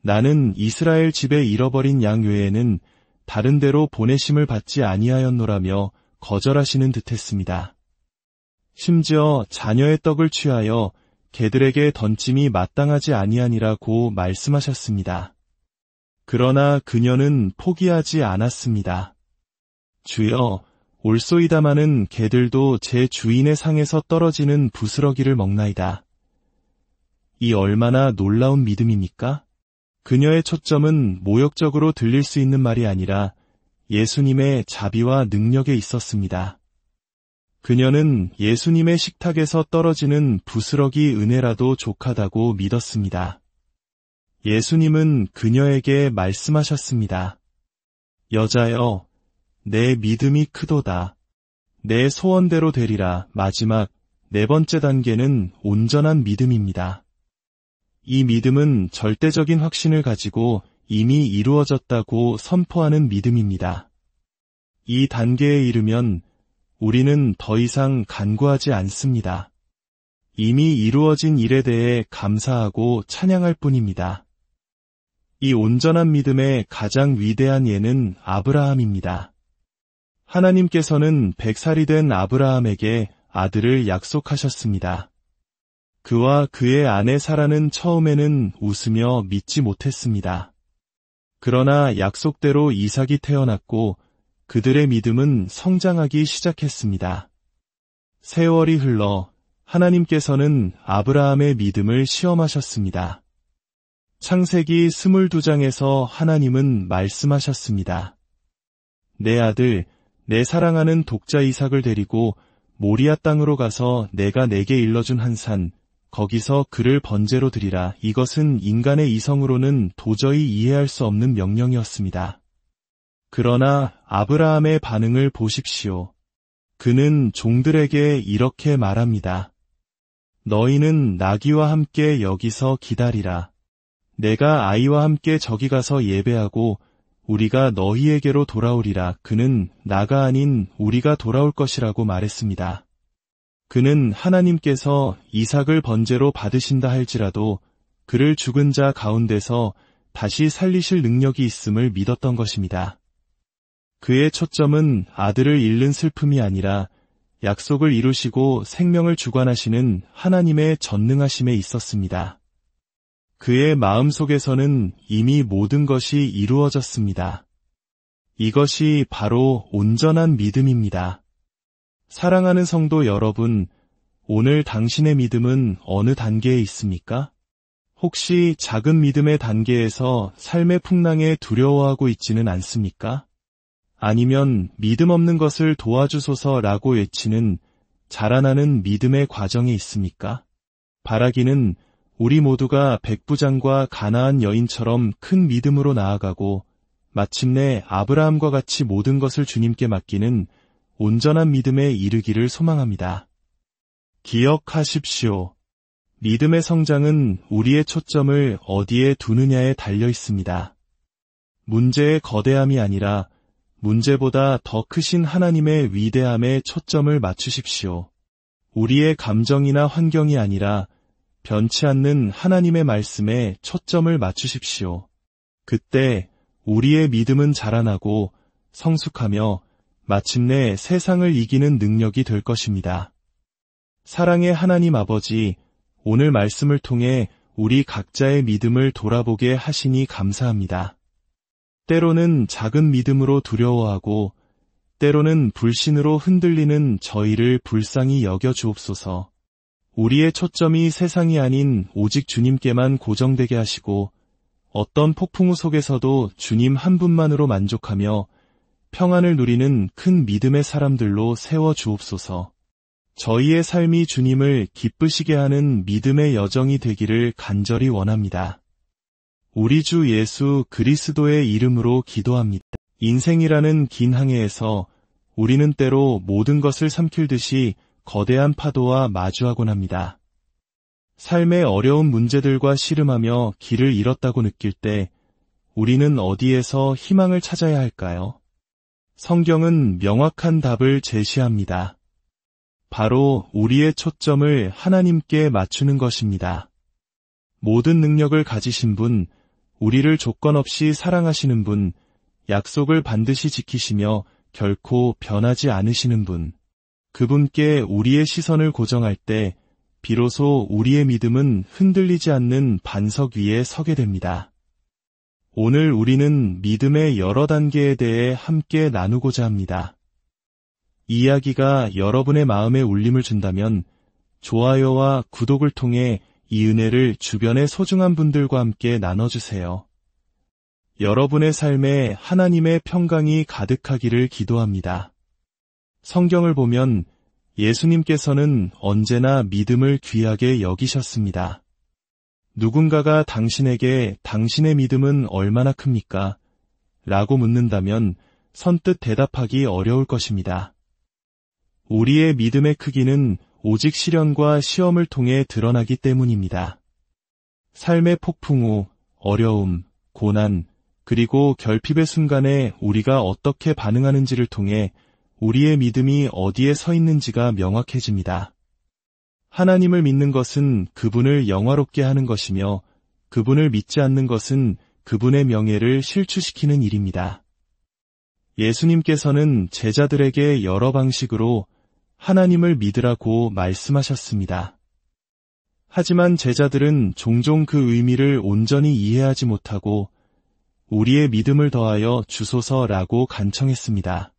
나는 이스라엘 집에 잃어버린 양 외에는 다른 데로 보내심을 받지 아니하였노라며 거절하시는 듯했습니다. 심지어 자녀의 떡을 취하여 개들에게 던짐이 마땅하지 아니하니라고 말씀하셨습니다. 그러나 그녀는 포기하지 않았습니다. 주여, 올소이다마는 개들도 제 주인의 상에서 떨어지는 부스러기를 먹나이다. 이 얼마나 놀라운 믿음입니까? 그녀의 초점은 모욕적으로 들릴 수 있는 말이 아니라 예수님의 자비와 능력에 있었습니다. 그녀는 예수님의 식탁에서 떨어지는 부스러기 은혜라도 족하다고 믿었습니다. 예수님은 그녀에게 말씀하셨습니다. 여자여, 내 믿음이 크도다. 내 소원대로 되리라. 마지막 네 번째 단계는 온전한 믿음입니다. 이 믿음은 절대적인 확신을 가지고 이미 이루어졌다고 선포하는 믿음입니다. 이 단계에 이르면 우리는 더 이상 간구하지 않습니다. 이미 이루어진 일에 대해 감사하고 찬양할 뿐입니다. 이 온전한 믿음의 가장 위대한 예는 아브라함입니다. 하나님께서는 100살이 된 아브라함에게 아들을 약속하셨습니다. 그와 그의 아내 사라는 처음에는 웃으며 믿지 못했습니다. 그러나 약속대로 이삭이 태어났고 그들의 믿음은 성장하기 시작했습니다. 세월이 흘러 하나님께서는 아브라함의 믿음을 시험하셨습니다. 창세기 22장에서 하나님은 말씀하셨습니다. 내 아들, 내 사랑하는 독자 이삭을 데리고 모리아 땅으로 가서 내가 내게 일러준 한 산, 거기서 그를 번제로 드리라. 이것은 인간의 이성으로는 도저히 이해할 수 없는 명령이었습니다. 그러나 아브라함의 반응을 보십시오. 그는 종들에게 이렇게 말합니다. 너희는 나귀와 함께 여기서 기다리라. 내가 아이와 함께 저기 가서 예배하고 우리가 너희에게로 돌아오리라. 그는 나가 아닌 우리가 돌아올 것이라고 말했습니다. 그는 하나님께서 이삭을 번제로 받으신다 할지라도 그를 죽은 자 가운데서 다시 살리실 능력이 있음을 믿었던 것입니다. 그의 초점은 아들을 잃는 슬픔이 아니라 약속을 이루시고 생명을 주관하시는 하나님의 전능하심에 있었습니다. 그의 마음속에서는 이미 모든 것이 이루어졌습니다. 이것이 바로 온전한 믿음입니다. 사랑하는 성도 여러분, 오늘 당신의 믿음은 어느 단계에 있습니까? 혹시 작은 믿음의 단계에서 삶의 풍랑에 두려워하고 있지는 않습니까? 아니면 믿음 없는 것을 도와주소서라고 외치는 자라나는 믿음의 과정에 있습니까? 바라기는 우리 모두가 백부장과 가나안 여인처럼 큰 믿음으로 나아가고 마침내 아브라함과 같이 모든 것을 주님께 맡기는 온전한 믿음에 이르기를 소망합니다. 기억하십시오. 믿음의 성장은 우리의 초점을 어디에 두느냐에 달려 있습니다. 문제의 거대함이 아니라 문제보다 더 크신 하나님의 위대함에 초점을 맞추십시오. 우리의 감정이나 환경이 아니라 변치 않는 하나님의 말씀에 초점을 맞추십시오. 그때 우리의 믿음은 자라나고 성숙하며 마침내 세상을 이기는 능력이 될 것입니다. 사랑의 하나님 아버지, 오늘 말씀을 통해 우리 각자의 믿음을 돌아보게 하시니 감사합니다. 때로는 작은 믿음으로 두려워하고 때로는 불신으로 흔들리는 저희를 불쌍히 여겨 주옵소서. 우리의 초점이 세상이 아닌 오직 주님께만 고정되게 하시고 어떤 폭풍우 속에서도 주님 한 분만으로 만족하며 평안을 누리는 큰 믿음의 사람들로 세워 주옵소서. 저희의 삶이 주님을 기쁘시게 하는 믿음의 여정이 되기를 간절히 원합니다. 우리 주 예수 그리스도의 이름으로 기도합니다. 인생이라는 긴 항해에서 우리는 때로 모든 것을 삼킬 듯이 거대한 파도와 마주하곤 합니다. 삶의 어려운 문제들과 씨름하며 길을 잃었다고 느낄 때 우리는 어디에서 희망을 찾아야 할까요? 성경은 명확한 답을 제시합니다. 바로 우리의 초점을 하나님께 맞추는 것입니다. 모든 능력을 가지신 분, 우리를 조건 없이 사랑하시는 분, 약속을 반드시 지키시며 결코 변하지 않으시는 분, 그분께 우리의 시선을 고정할 때 비로소 우리의 믿음은 흔들리지 않는 반석 위에 서게 됩니다. 오늘 우리는 믿음의 여러 단계에 대해 함께 나누고자 합니다. 이야기가 여러분의 마음에 울림을 준다면 좋아요와 구독을 통해 이 은혜를 주변의 소중한 분들과 함께 나눠주세요. 여러분의 삶에 하나님의 평강이 가득하기를 기도합니다. 성경을 보면 예수님께서는 언제나 믿음을 귀하게 여기셨습니다. 누군가가 당신에게 당신의 믿음은 얼마나 큽니까? 라고 묻는다면 선뜻 대답하기 어려울 것입니다. 우리의 믿음의 크기는 오직 시련과 시험을 통해 드러나기 때문입니다. 삶의 폭풍 후 어려움, 고난, 그리고 결핍의 순간에 우리가 어떻게 반응하는지를 통해 우리의 믿음이 어디에 서 있는지가 명확해집니다. 하나님을 믿는 것은 그분을 영화롭게 하는 것이며 그분을 믿지 않는 것은 그분의 명예를 실추시키는 일입니다. 예수님께서는 제자들에게 여러 방식으로 하나님을 믿으라고 말씀하셨습니다. 하지만 제자들은 종종 그 의미를 온전히 이해하지 못하고 우리의 믿음을 더하여 주소서라고 간청했습니다.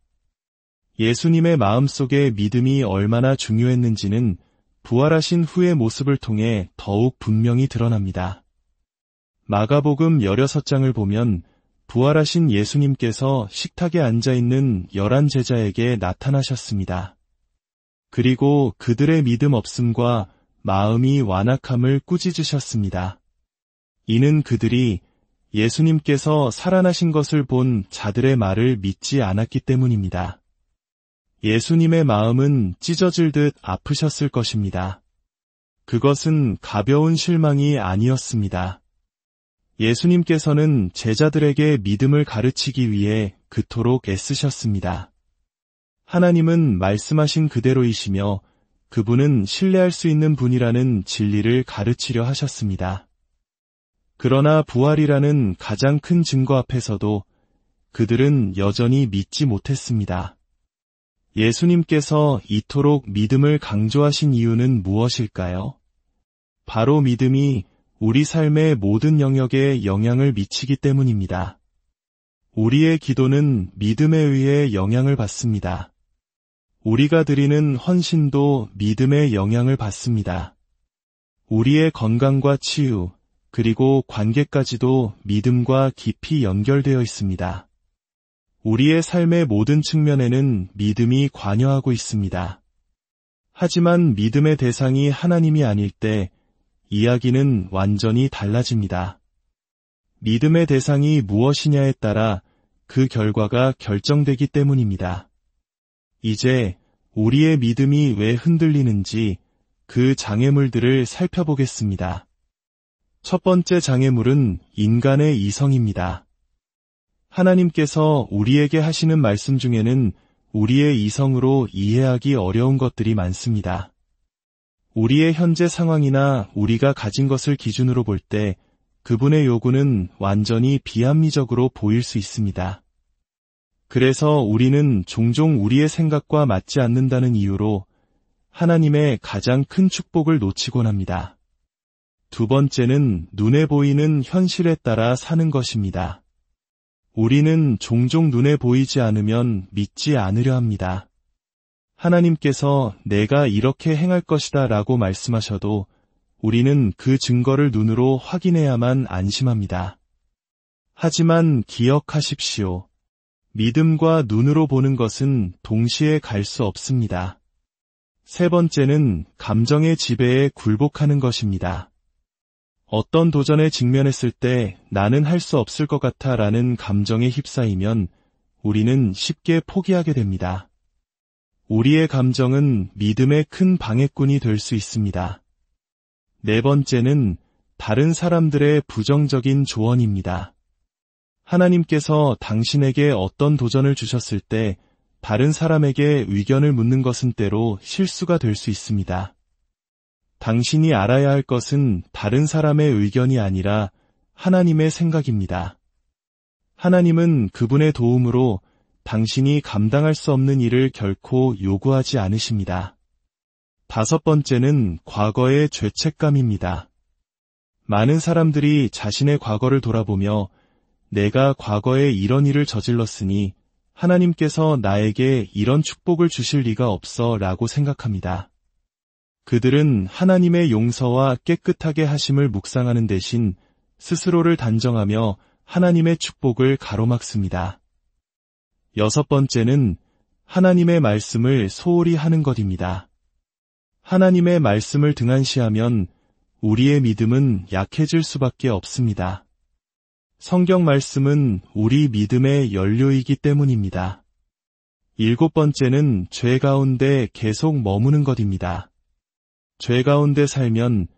예수님의 마음속에 믿음이 얼마나 중요했는지는 부활하신 후의 모습을 통해 더욱 분명히 드러납니다. 마가복음 16장을 보면 부활하신 예수님께서 식탁에 앉아있는 11 제자에게 나타나셨습니다. 그리고 그들의 믿음 없음과 마음이 완악함을 꾸짖으셨습니다. 이는 그들이 예수님께서 살아나신 것을 본 자들의 말을 믿지 않았기 때문입니다. 예수님의 마음은 찢어질 듯 아프셨을 것입니다. 그것은 가벼운 실망이 아니었습니다. 예수님께서는 제자들에게 믿음을 가르치기 위해 그토록 애쓰셨습니다. 하나님은 말씀하신 그대로이시며 그분은 신뢰할 수 있는 분이라는 진리를 가르치려 하셨습니다. 그러나 부활이라는 가장 큰 증거 앞에서도 그들은 여전히 믿지 못했습니다. 예수님께서 이토록 믿음을 강조하신 이유는 무엇일까요? 바로 믿음이 우리 삶의 모든 영역에 영향을 미치기 때문입니다. 우리의 기도는 믿음에 의해 영향을 받습니다. 우리가 드리는 헌신도 믿음의 영향을 받습니다. 우리의 건강과 치유, 그리고 관계까지도 믿음과 깊이 연결되어 있습니다. 우리의 삶의 모든 측면에는 믿음이 관여하고 있습니다. 하지만 믿음의 대상이 하나님이 아닐 때 이야기는 완전히 달라집니다. 믿음의 대상이 무엇이냐에 따라 그 결과가 결정되기 때문입니다. 이제 우리의 믿음이 왜 흔들리는지 그 장애물들을 살펴보겠습니다. 첫 번째 장애물은 인간의 이성입니다. 하나님께서 우리에게 하시는 말씀 중에는 우리의 이성으로 이해하기 어려운 것들이 많습니다. 우리의 현재 상황이나 우리가 가진 것을 기준으로 볼 때 그분의 요구는 완전히 비합리적으로 보일 수 있습니다. 그래서 우리는 종종 우리의 생각과 맞지 않는다는 이유로 하나님의 가장 큰 축복을 놓치곤 합니다. 두 번째는 눈에 보이는 현실에 따라 사는 것입니다. 우리는 종종 눈에 보이지 않으면 믿지 않으려 합니다. 하나님께서 내가 이렇게 행할 것이다 라고 말씀하셔도 우리는 그 증거를 눈으로 확인해야만 안심합니다. 하지만 기억하십시오. 믿음과 눈으로 보는 것은 동시에 갈 수 없습니다. 세 번째는 감정의 지배에 굴복하는 것입니다. 어떤 도전에 직면했을 때 나는 할 수 없을 것 같아 라는 감정에 휩싸이면 우리는 쉽게 포기하게 됩니다. 우리의 감정은 믿음의 큰 방해꾼이 될 수 있습니다. 네 번째는 다른 사람들의 부정적인 조언입니다. 하나님께서 당신에게 어떤 도전을 주셨을 때 다른 사람에게 의견을 묻는 것은 때로 실수가 될 수 있습니다. 당신이 알아야 할 것은 다른 사람의 의견이 아니라 하나님의 생각입니다. 하나님은 그분의 도움으로 당신이 감당할 수 없는 일을 결코 요구하지 않으십니다. 다섯 번째는 과거의 죄책감입니다. 많은 사람들이 자신의 과거를 돌아보며 내가 과거에 이런 일을 저질렀으니 하나님께서 나에게 이런 축복을 주실 리가 없어 라고 생각합니다. 그들은 하나님의 용서와 깨끗하게 하심을 묵상하는 대신 스스로를 단정하며 하나님의 축복을 가로막습니다. 여섯 번째는 하나님의 말씀을 소홀히 하는 것입니다. 하나님의 말씀을 등한시하면 우리의 믿음은 약해질 수밖에 없습니다. 성경 말씀은 우리 믿음의 연료이기 때문입니다. 일곱 번째는 죄 가운데 계속 머무는 것입니다. 죄 가운데 살면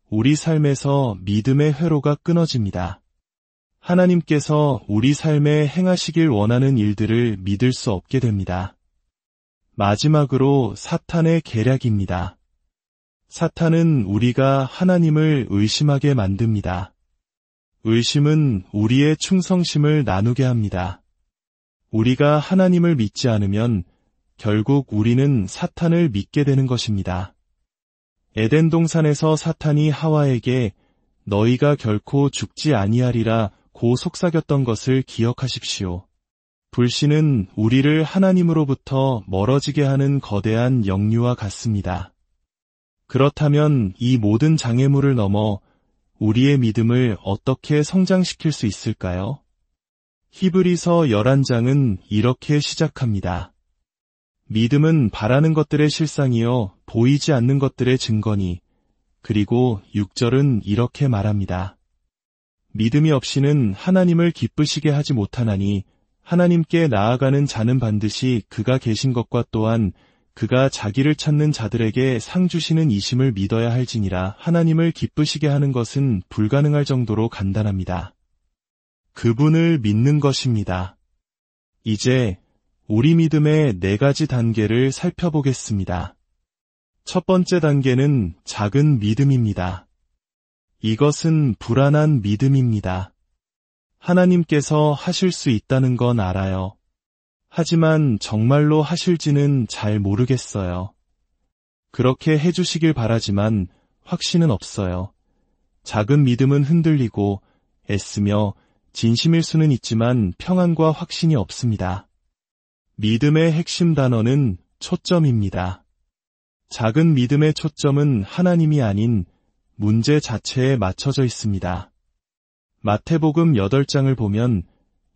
우리 삶에서 믿음의 회로가 끊어집니다. 하나님께서 우리 삶에 행하시길 원하는 일들을 믿을 수 없게 됩니다. 마지막으로 사탄의 계략입니다. 사탄은 우리가 하나님을 의심하게 만듭니다. 의심은 우리의 충성심을 나누게 합니다. 우리가 하나님을 믿지 않으면 결국 우리는 사탄을 믿게 되는 것입니다. 에덴 동산에서 사탄이 하와에게 너희가 결코 죽지 아니하리라 고 속삭였던 것을 기억하십시오. 불신은 우리를 하나님으로부터 멀어지게 하는 거대한 역류와 같습니다. 그렇다면 이 모든 장애물을 넘어 우리의 믿음을 어떻게 성장시킬 수 있을까요? 히브리서 11장은 이렇게 시작합니다. 믿음은 바라는 것들의 실상이요 보이지 않는 것들의 증거니. 그리고 6절은 이렇게 말합니다. 믿음이 없이는 하나님을 기쁘시게 하지 못하나니 하나님께 나아가는 자는 반드시 그가 계신 것과 또한 그가 자기를 찾는 자들에게 상 주시는 이심을 믿어야 할지니라. 하나님을 기쁘시게 하는 것은 불가능할 정도로 간단합니다. 그분을 믿는 것입니다. 이제 우리 믿음의 4가지 단계를 살펴보겠습니다. 첫 번째 단계는 작은 믿음입니다. 이것은 불안한 믿음입니다. 하나님께서 하실 수 있다는 건 알아요. 하지만 정말로 하실지는 잘 모르겠어요. 그렇게 해주시길 바라지만 확신은 없어요. 작은 믿음은 흔들리고 애쓰며 진심일 수는 있지만 평안과 확신이 없습니다. 믿음의 핵심 단어는 초점입니다. 작은 믿음의 초점은 하나님이 아닌 문제 자체에 맞춰져 있습니다. 마태복음 8장을 보면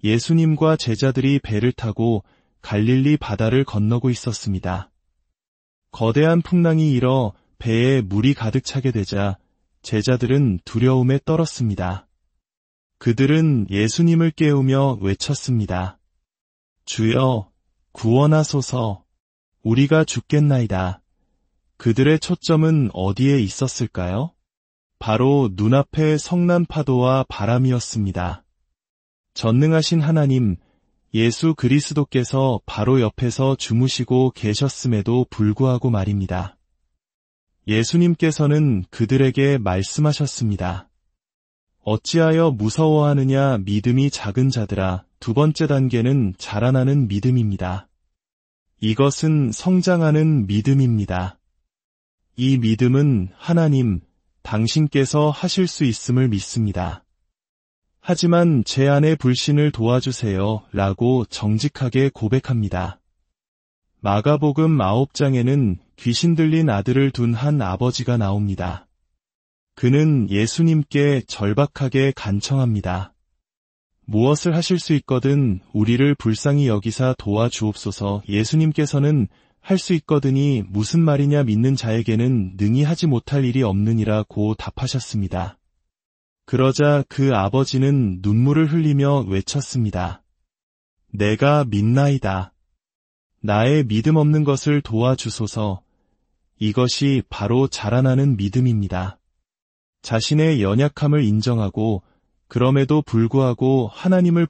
예수님과 제자들이 배를 타고 갈릴리 바다를 건너고 있었습니다. 거대한 풍랑이 일어 배에 물이 가득 차게 되자 제자들은 두려움에 떨었습니다. 그들은 예수님을 깨우며 외쳤습니다. 주여, 구원하소서, 우리가 죽겠나이다. 그들의 초점은 어디에 있었을까요? 바로 눈앞의 성난 파도와 바람이었습니다. 전능하신 하나님, 예수 그리스도께서 바로 옆에서 주무시고 계셨음에도 불구하고 말입니다. 예수님께서는 그들에게 말씀하셨습니다. 어찌하여 무서워하느냐 믿음이 작은 자들아. 두 번째 단계는 자라나는 믿음입니다. 이것은 성장하는 믿음입니다. 이 믿음은 하나님, 당신께서 하실 수 있음을 믿습니다. 하지만 제 안에 불신을 도와주세요 라고 정직하게 고백합니다. 마가복음 9장에는 귀신 들린 아들을 둔 한 아버지가 나옵니다. 그는 예수님께 절박하게 간청합니다. 무엇을 하실 수 있거든 우리를 불쌍히 여기사 도와주옵소서. 예수님께서는 할 수 있거든이 무슨 말이냐 믿는 자에게는 능히 하지 못할 일이 없느니라고 답하셨습니다. 그러자 그 아버지는 눈물을 흘리며 외쳤습니다. 내가 믿나이다. 나의 믿음 없는 것을 도와주소서. 이것이 바로 자라나는 믿음입니다. 자신의 연약함을 인정하고 그럼에도 불구하고 하나님을